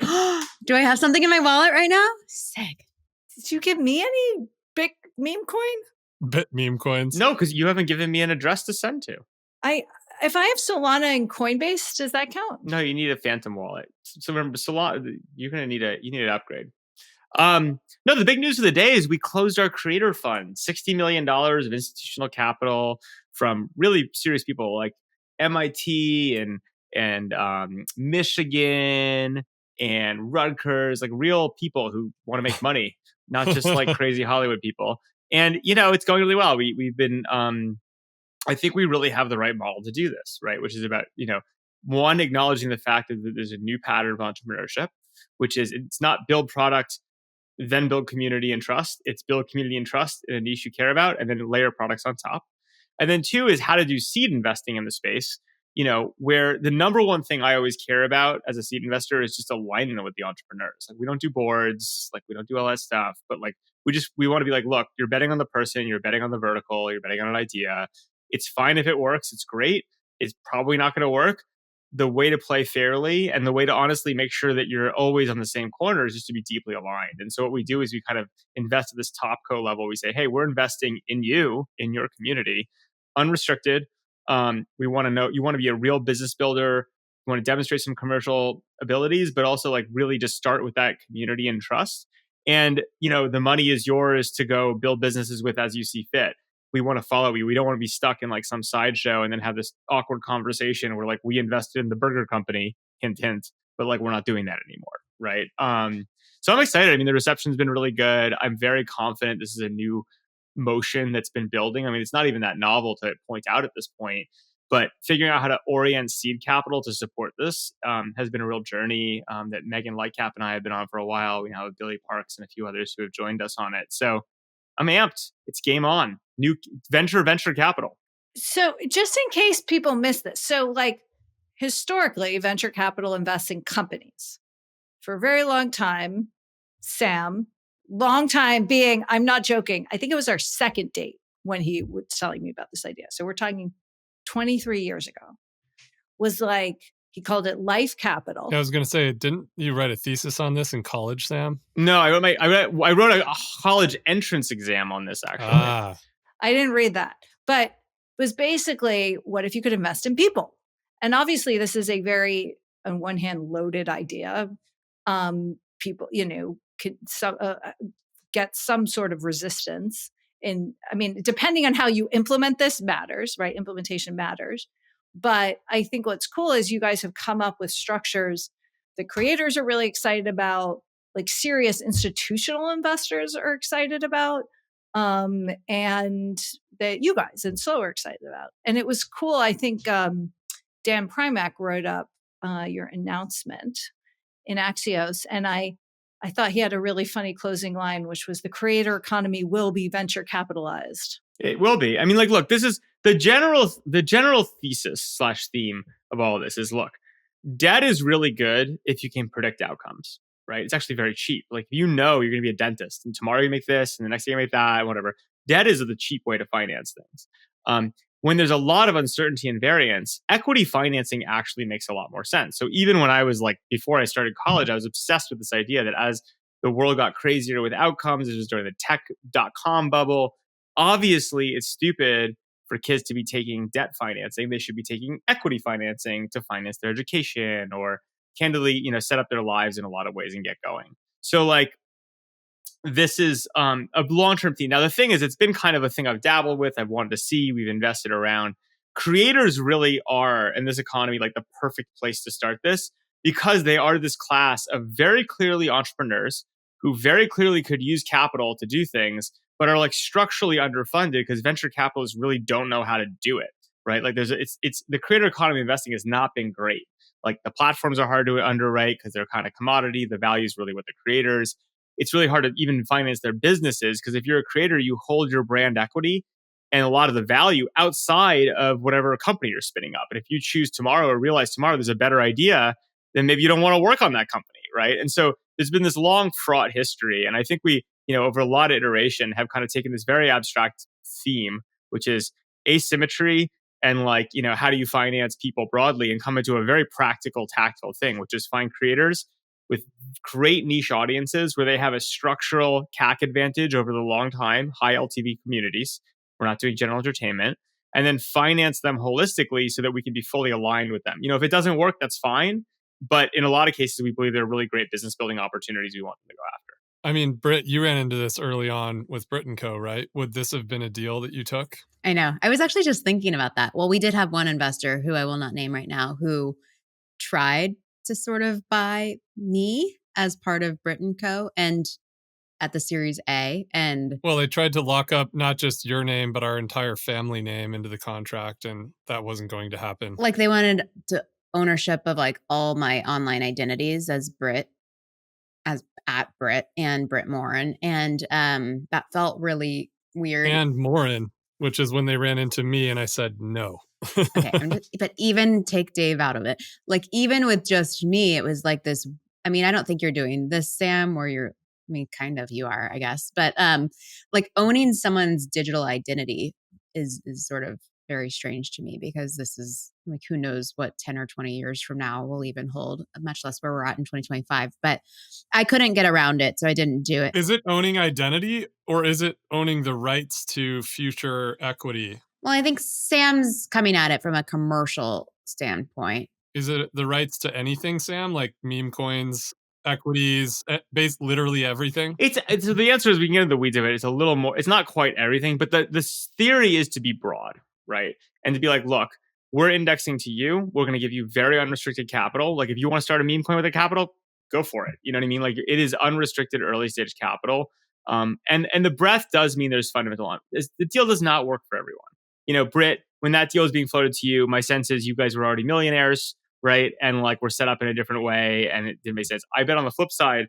Do I have something in my wallet right now? Sick. Did you give me any big meme coin? Bit meme coins? No, because you haven't given me an address to send to. If I have Solana and Coinbase, does that count? No, you need a Phantom wallet. So remember, Solana, you need an upgrade. No, the big news of the day is we closed our creator fund, $60 million of institutional capital from really serious people like MIT and Michigan and Rutgers, like real people who want to make money, not just like crazy Hollywood people. And, it's going really well. We've been, I think we really have the right model to do this, right? Which is about, one, acknowledging the fact that there's a new pattern of entrepreneurship, which is it's not build product, then build community and trust. It's build community and trust in a niche you care about, and then layer products on top. And then 2 is how to do seed investing in the space, where the number one thing I always care about as a seed investor is just alignment with the entrepreneurs. Like we don't do boards, like we don't do all that stuff, but like we want to be like, look, you're betting on the person, you're betting on the vertical, you're betting on an idea. It's fine if it works, it's great. It's probably not going to work. The way to play fairly and the way to honestly make sure that you're always on the same corner is just to be deeply aligned. And so what we do is we kind of invest at this top co level. We say, hey, we're investing in you, in your community, unrestricted. We want to know, you want to be a real business builder. You want to demonstrate some commercial abilities, but also like really just start with that community and trust. And, the money is yours to go build businesses with as you see fit. We want to follow you. We don't want to be stuck in like some sideshow and then have this awkward conversation where like we invested in the burger company, hint, hint, but like we're not doing that anymore, right? So I'm excited. I mean, the reception's been really good. I'm very confident this is a new motion that's been building. I mean, it's not even that novel to point out at this point, but figuring out how to orient seed capital to support this has been a real journey that Megan Lightcap and I have been on for a while. We now have Billy Parks and a few others who have joined us on it. So I'm amped. It's game on. New venture capital. So just in case people miss this. So like historically, venture capital invests in companies. For a very long time, Sam, long time being, I'm not joking, I think it was our second date when he was telling me about this idea. So we're talking 23 years ago, was like, He called it life capital. I was going to say, didn't you write a thesis on this in college, Sam? No, I wrote a college entrance exam on this, actually. Ah, I didn't read that, but it was basically, what if you could invest in people? And obviously this is a very, on one hand, loaded idea. People, could get some sort of resistance. And I mean, depending on how you implement this matters, right? Implementation matters. But I think what's cool is you guys have come up with structures that creators are really excited about, like serious institutional investors are excited about, and that you guys and so are excited about. And it was cool. I think Dan Primack wrote up your announcement in Axios, and I thought he had a really funny closing line, which was the creator economy will be venture capitalized. It will be. I mean, like, look, this is the general thesis / theme of all of this is, look, debt is really good if you can predict outcomes, right? It's actually very cheap. Like, you're going to be a dentist and tomorrow you make this and the next day you make that, whatever. Debt is the cheap way to finance things. When there's a lot of uncertainty and variance, equity financing actually makes a lot more sense. So even when I was before I started college, I was obsessed with this idea that as the world got crazier with outcomes, this was during the tech.com bubble. Obviously, it's stupid for kids to be taking debt financing. They should be taking equity financing to finance their education or candidly, set up their lives in a lot of ways and get going. So this is a long-term theme. Now, the thing is, it's been kind of a thing I've dabbled with. I've wanted to see. We've invested around. Creators really are, in this economy, the perfect place to start this because they are this class of very clearly entrepreneurs who very clearly could use capital to do things, but are structurally underfunded because venture capitalists really don't know how to do it, right? It's the creator economy investing has not been great. The platforms are hard to underwrite because they're kind of commodity. The value is really with the creators. It's really hard to even finance their businesses because if you're a creator, you hold your brand equity and a lot of the value outside of whatever company you're spinning up. And if you choose tomorrow or realize tomorrow there's a better idea, then maybe you don't want to work on that company, right? And so there's been this long fraught history. And I think we, over a lot of iteration have kind of taken this very abstract theme, which is asymmetry and how do you finance people broadly and come into a very practical, tactile thing, which is find creators with great niche audiences where they have a structural CAC advantage over the long time, high LTV communities. We're not doing general entertainment. And then finance them holistically so that we can be fully aligned with them. If it doesn't work, that's fine. But in a lot of cases, we believe there are really great business building opportunities we want them to go after. I mean, Brit, you ran into this early on with Brit and Co., right? Would this have been a deal that you took? I know. I was actually just thinking about that. Well, we did have one investor who I will not name right now who tried to sort of buy me as part of Brit and Co. and at the Series A. And well, they tried to lock up not just your name, but our entire family name into the contract. And that wasn't going to happen. They wanted ownership of all my online identities as Brit, as at Brit and Brit Morin. And that felt really weird. And Morin, which is when they ran into me and I said no. Okay, but even take Dave out of it. Even with just me, it was this. I mean, I don't think you're doing this, Sam, or you're. I mean, kind of you are, I guess. But owning someone's digital identity is sort of very strange to me because this is who knows what 10 or 20 years from now will even hold, much less where we're at in 2025. But I couldn't get around it, so I didn't do it. Is it owning identity or is it owning the rights to future equity? Well, I think Sam's coming at it from a commercial standpoint. Is it the rights to anything, Sam? Like meme coins, equities, based literally everything? So the answer is we can get into the weeds of it. It's a little more, it's not quite everything, but the theory is to be broad, right? And to be look, we're indexing to you. We're going to give you very unrestricted capital. If you want to start a meme coin with a capital, go for it. You know what I mean? It is unrestricted early stage capital. And the breadth does mean there's fundamental. The deal does not work for everyone. Brit, when that deal is being floated to you, my sense is you guys were already millionaires, right? And we're set up in a different way and it didn't make sense. I bet on the flip side,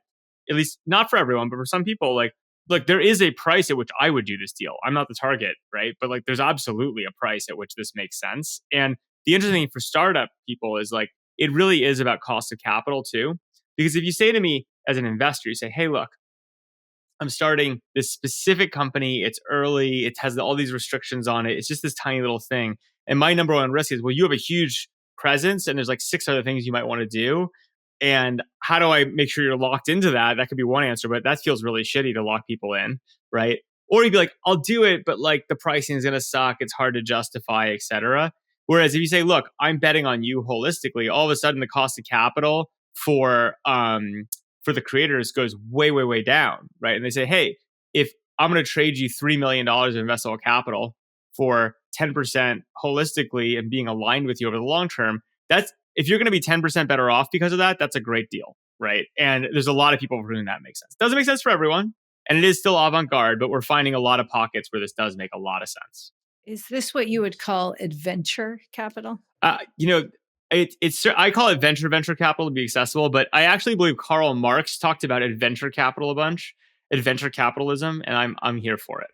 at least not for everyone, but for some people, look, there is a price at which I would do this deal. I'm not the target, right? But there's absolutely a price at which this makes sense. And the interesting thing for startup people is it really is about cost of capital too. Because if you say to me as an investor, you say, hey, look, I'm starting this specific company. It's early. It has all these restrictions on it. It's just this tiny little thing. And my number one risk is, well, you have a huge presence and there's like 6 other things you might want to do. And how do I make sure you're locked into that? That could be one answer, but that feels really shitty to lock people in, right? Or you'd be like, I'll do it, but like the pricing is going to suck. It's hard to justify, et cetera. Whereas if you say, look, I'm betting on you holistically, all of a sudden the cost of capital for the creators goes way, way, way down, right? And they say, hey, if I'm going to trade you $3 million of investable capital for 10% holistically and being aligned with you over the long term, that's, if you're going to be 10% better off because of that, that's a great deal, right? And there's a lot of people for whom that makes sense. Doesn't make sense for everyone, and it is still avant-garde, but we're finding a lot of pockets where this does make a lot of sense. Is this what you would call adventure capital? I call it venture capital to be accessible, but I actually believe Karl Marx talked about adventure capital a bunch, adventure capitalism, and I'm here for it.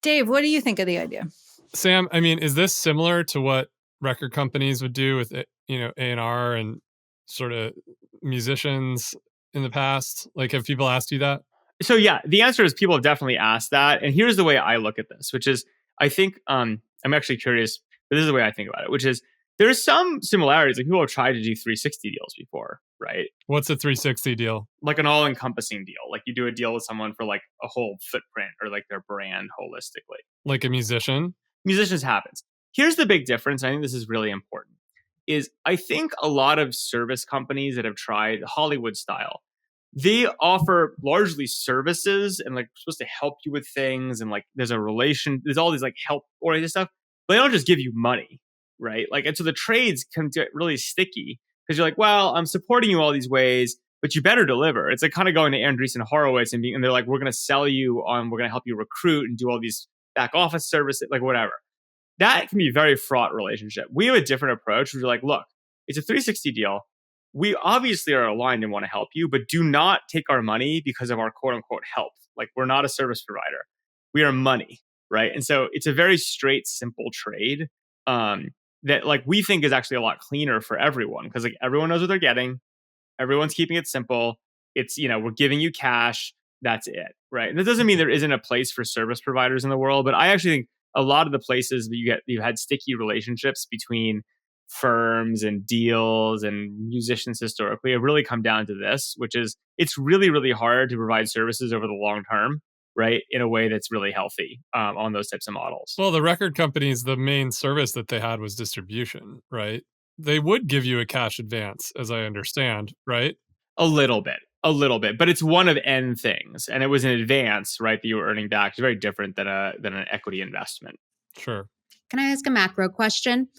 Dave, what do you think of the idea? Sam, I mean, is this similar to what record companies would do with A&R and sort of musicians in the past? Like, have people asked you that? So yeah, the answer is people have definitely asked that. And here's the way I look at this, which is I think I'm actually curious, but this is the way I think about it, which is there's some similarities. Like people have tried to do 360 deals before, right? What's a 360 deal? Like an all-encompassing deal. Like you do a deal with someone for like a whole footprint or like their brand holistically. Like a musician? Musicians happens. Here's the big difference. I think this is really important. Is I think a lot of service companies that have tried Hollywood style, they offer largely services and like supposed to help you with things and like there's all these like help oriented stuff, but they don't just give you money, right? Like, and so the trades can get really sticky because you're like, well, I'm supporting you all these ways, but you better deliver. It's like kind of going to Andreessen Horowitz and they're like, we're going to sell you on, we're going to help you recruit and do all these back office services, like whatever. That can be a very fraught relationship. We have a different approach. We're like, look, it's a 360 deal. We obviously are aligned and want to help you, but do not take our money because of our quote unquote help. Like we're not a service provider. We are money, right? And so it's a very straight, simple trade that like we think is actually a lot cleaner for everyone because like everyone knows what they're getting. Everyone's keeping it simple. It's, we're giving you cash. That's it, right? And that doesn't mean there isn't a place for service providers in the world, but I actually think a lot of the places that you had sticky relationships between firms and deals and musicians historically have really come down to this, which is it's really, really hard to provide services over the long term, right? In a way that's really healthy on those types of models. Well, the record companies, the main service that they had was distribution, right? They would give you a cash advance, as I understand, right? A little bit, but it's one of N things. And it was an advance, right, that you were earning back. It's very different than an equity investment. Sure. Can I ask a macro question?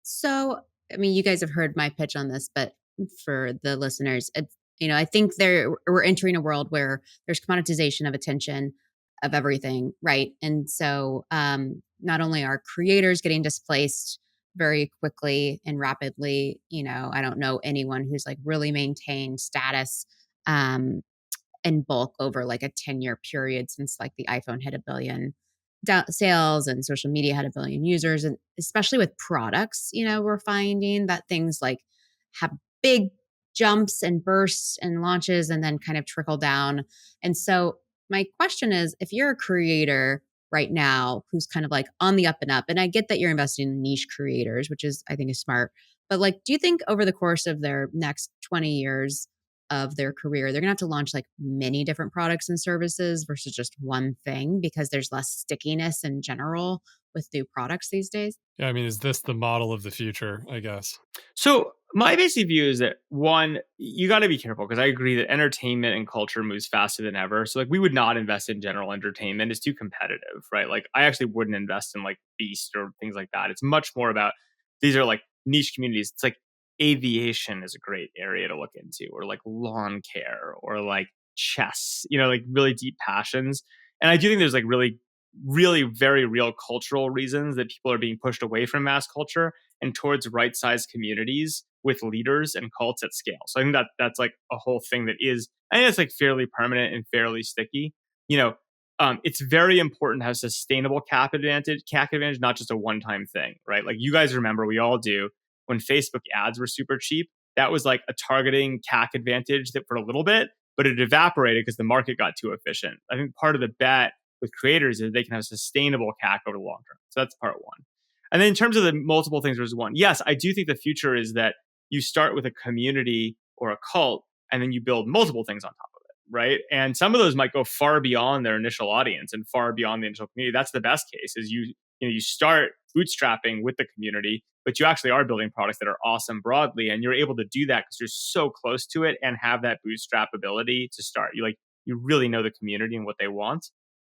So, I mean, you guys have heard my pitch on this, but for the listeners, it's, I think we're entering a world where there's commoditization of attention of everything, right? And so not only are creators getting displaced very quickly and rapidly, I don't know anyone who's like really maintained status in bulk over like a 10-year period since like the iPhone hit 1 billion sales and social media had 1 billion users. And especially with products, we're finding that things like have big jumps and bursts and launches and then kind of trickle down. And so my question is, if you're a creator right now who's kind of like on the up and up, and I get that you're investing in niche creators, which is, I think is smart, but like, do you think over the course of their next 20 years of their career, they're gonna have to launch like many different products and services versus just one thing because there's less stickiness in general with new products these days? Yeah, I mean, is this the model of the future, I guess? So my basic view is that one, you got to be careful because I agree that entertainment and culture moves faster than ever. So like we would not invest in general entertainment. It's too competitive, right? Like I actually wouldn't invest in like Beast or things like that. It's much more about these are like niche communities. It's like aviation is a great area to look into, or like lawn care, or like chess, like really deep passions. And I do think there's like really, really very real cultural reasons that people are being pushed away from mass culture and towards right-sized communities with leaders and cults at scale. So I think that's like a whole thing that is, I think it's like fairly permanent and fairly sticky. It's very important to have sustainable CAC advantage, not just a one-time thing, right? Like you guys remember, we all do, when Facebook ads were super cheap, that was like a targeting CAC advantage that for a little bit, but it evaporated because the market got too efficient. I think part of the bet with creators is they can have sustainable CAC over the long term. So that's part one. And then in terms of the multiple things versus one, yes, I do think the future is that you start with a community or a cult, and then you build multiple things on top of it, right? And some of those might go far beyond their initial audience and far beyond the initial community. That's the best case, is you start bootstrapping with the community, but you actually are building products that are awesome broadly, and you're able to do that because you're so close to it and have that bootstrap ability to start. You really know the community and what they want.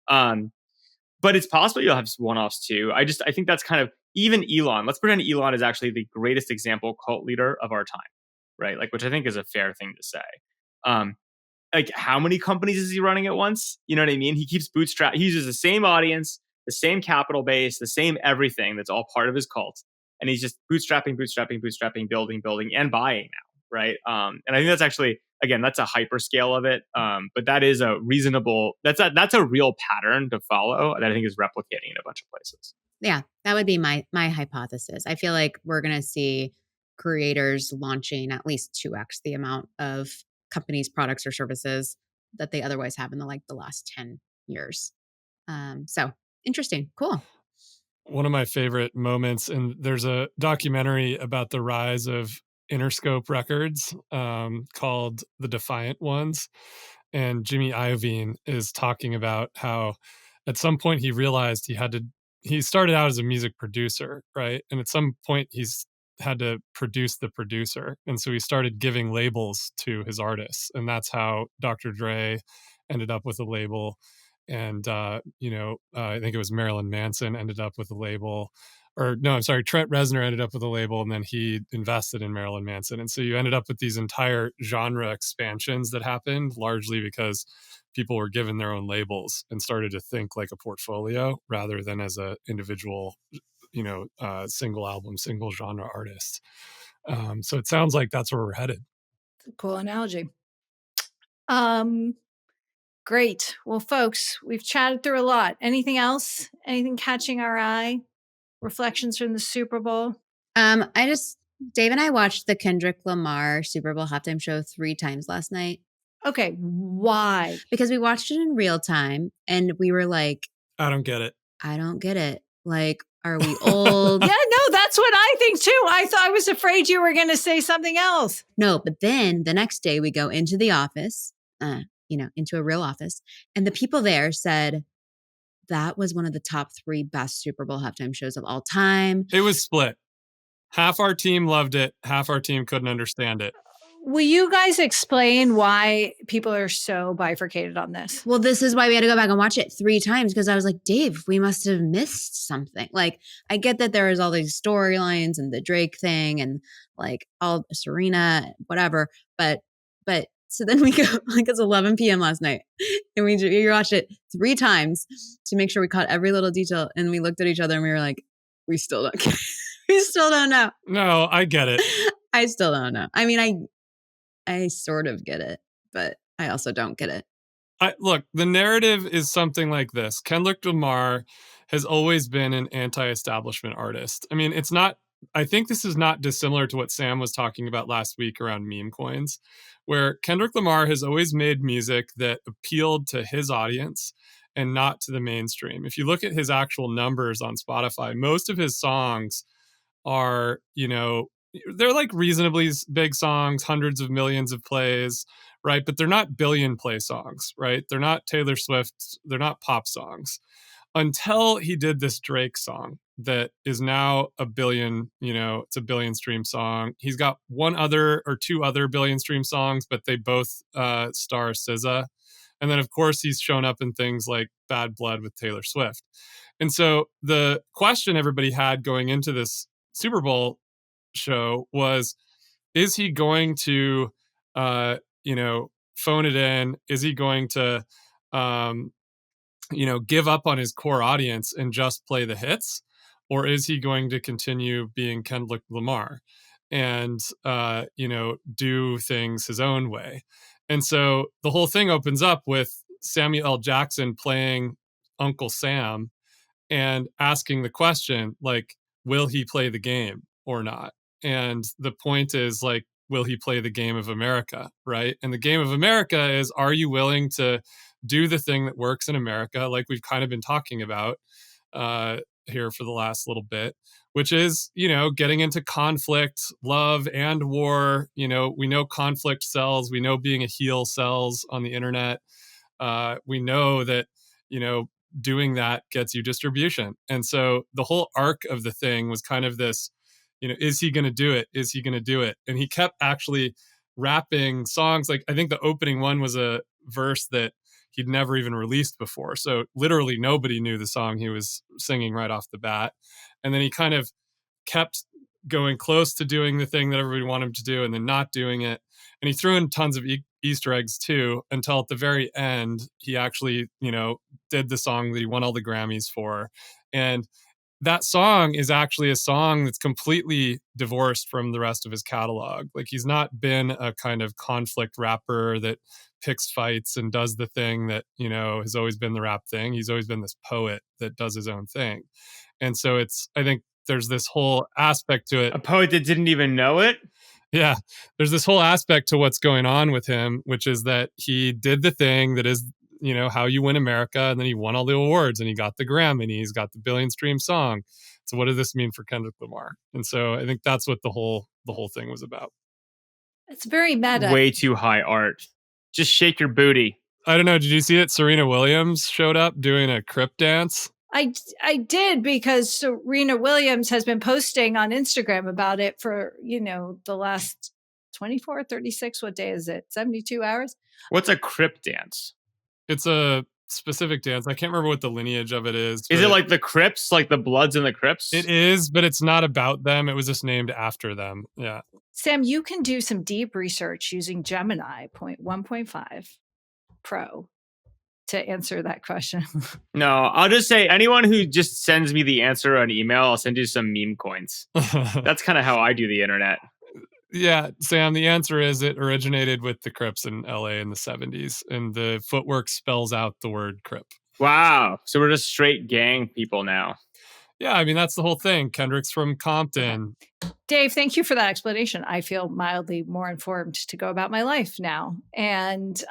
But it's possible you'll have one-offs too. I think that's kind of, even Elon. Let's pretend Elon is actually the greatest example cult leader of our time, right? Which I think is a fair thing to say. How many companies is he running at once? You know what I mean? He keeps bootstrap. He uses the same audience, the same capital base, the same everything. That's all part of his cult, and he's just bootstrapping, building, and buying now, right? And I think that's actually, again, that's a hyperscale of it. But that is a reasonable. That's a real pattern to follow that I think is replicating in a bunch of places. Yeah, that would be my hypothesis. I feel like we're going to see creators launching at least 2x the amount of companies, products, or services that they otherwise have in the last 10 years. So interesting. Cool. One of my favorite moments, and there's a documentary about the rise of Interscope Records called The Defiant Ones. And Jimmy Iovine is talking about how at some point he realized he started out as a music producer, right? And at some point he's had to produce the producer. And so he started giving labels to his artists. And that's how Dr. Dre ended up with a label. And, I think it was Marilyn Manson ended up with a label. Or no, I'm sorry, Trent Reznor ended up with a label, and then he invested in Marilyn Manson. And so you ended up with these entire genre expansions that happened largely because people were given their own labels and started to think like a portfolio rather than as a individual, single album, single genre artist. So it sounds like that's where we're headed. Cool analogy. Great. Well, folks, we've chatted through a lot. Anything else? Anything catching our eye? Reflections from the Super Bowl? Dave and I watched the Kendrick Lamar Super Bowl halftime show 3 times last night. Okay. Why? Because we watched it in real time and we were like, I don't get it. I don't get it. Like, are we old? Yeah, no, that's what I think too. I was afraid you were going to say something else. No, but then the next day we go into the office, into a real office. And the people there said that was one of the top 3 best Super Bowl halftime shows of all time. It was split. Half our team loved it. Half our team couldn't understand it. Will you guys explain why people are so bifurcated on this? Well, this is why we had to go back and watch it 3 times, because I was like, Dave, we must have missed something. Like, I get that there is all these storylines and the Drake thing and like all Serena, whatever. But so then we go, like, it's 11 p.m. last night and we watched it 3 times to make sure we caught every little detail. And we looked at each other and we were like, we still don't get it. We still don't know. No, I get it. I still don't know. I mean, I sort of get it, but I also don't get it. Look, the narrative is something like this. Kendrick Lamar has always been an anti-establishment artist. I mean, I think this is not dissimilar to what Sam was talking about last week around meme coins, where Kendrick Lamar has always made music that appealed to his audience and not to the mainstream. If you look at his actual numbers on Spotify, most of his songs are, they're like reasonably big songs, hundreds of millions of plays, right? But they're not billion play songs, right? They're not Taylor Swift. They're not pop songs. Until he did this Drake song that is now a billion, it's a billion stream song. He's got 1 other or 2 other billion stream songs, but they both star SZA. And then, of course, he's shown up in things like Bad Blood with Taylor Swift. And so the question everybody had going into this Super Bowl show was, is he going to, phone it in? Is he going to, give up on his core audience and just play the hits? Or is he going to continue being Kendrick Lamar and, do things his own way? And so the whole thing opens up with Samuel L. Jackson playing Uncle Sam and asking the question, like, will he play the game or not? And the point is, like, will he play the game of America, right? And the game of America is, are you willing to do the thing that works in America, like we've kind of been talking about, here for the last little bit, which is, getting into conflict, love, and war. We know conflict sells. We know being a heel sells on the internet. We know that, doing that gets you distribution. And so the whole arc of the thing was kind of this, is he going to do it? Is he going to do it? And he kept actually rapping songs. Like, I think the opening one was a verse that he'd never even released before. So literally nobody knew the song he was singing right off the bat. And then he kind of kept going close to doing the thing that everybody wanted him to do and then not doing it. And he threw in tons of Easter eggs too, until at the very end, he actually, did the song that he won all the Grammys for. And that song is actually a song that's completely divorced from the rest of his catalog. Like, he's not been a kind of conflict rapper that picks fights and does the thing that, has always been the rap thing. He's always been this poet that does his own thing. And so I think there's this whole aspect to it. A poet that didn't even know it? Yeah. There's this whole aspect to what's going on with him, which is that he did the thing that is, how you win America. And then he won all the awards and he got the Grammy and he's got the billion stream song. So what does this mean for Kendrick Lamar? And so I think that's what the whole thing was about. It's very meta. Way too high art. Just shake your booty. I don't know. Did you see that Serena Williams showed up doing a Crip dance? I did, because Serena Williams has been posting on Instagram about it for, the last 24, 36, what day is it? 72 hours? What's a Crip dance? It's a specific dance. I can't remember what the lineage of it is. Is it like the Crips, like the Bloods and the Crips? It is, but it's not about them. It was just named after them. Yeah. Sam, you can do some deep research using Gemini 1.5 Pro to answer that question. No, I'll just say anyone who just sends me the answer on email, I'll send you some meme coins. That's kind of how I do the internet. Yeah, Sam, the answer is it originated with the Crips in LA in the 70s, and the footwork spells out the word Crip. Wow. So we're just straight gang people now. Yeah, I mean, that's the whole thing. Kendrick's from Compton. Dave, thank you for that explanation. I feel mildly more informed to go about my life now. And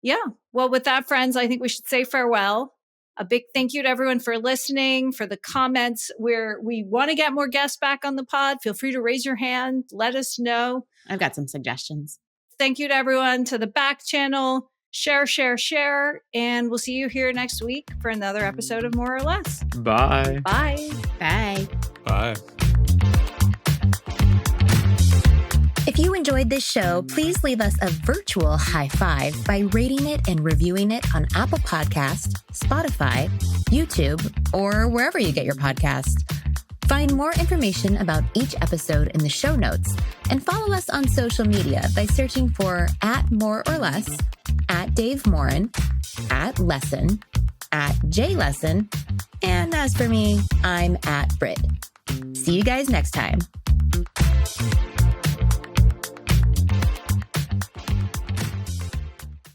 yeah, well, with that, friends, I think we should say farewell. A big thank you to everyone for listening, for the comments. We want to get more guests back on the pod. Feel free to raise your hand. Let us know. I've got some suggestions. Thank you to everyone, to the back channel. Share. And we'll see you here next week for another episode of More or Less. Bye. Bye. Bye. Bye. If you enjoyed this show, please leave us a virtual high five by rating it and reviewing it on Apple Podcasts, Spotify, YouTube, or wherever you get your podcast. Find more information about each episode in the show notes and follow us on social media by searching for @MoreOrLess, @DaveMorin, @Lesson, @JLesson, and as for me, I'm @Brit. See you guys next time.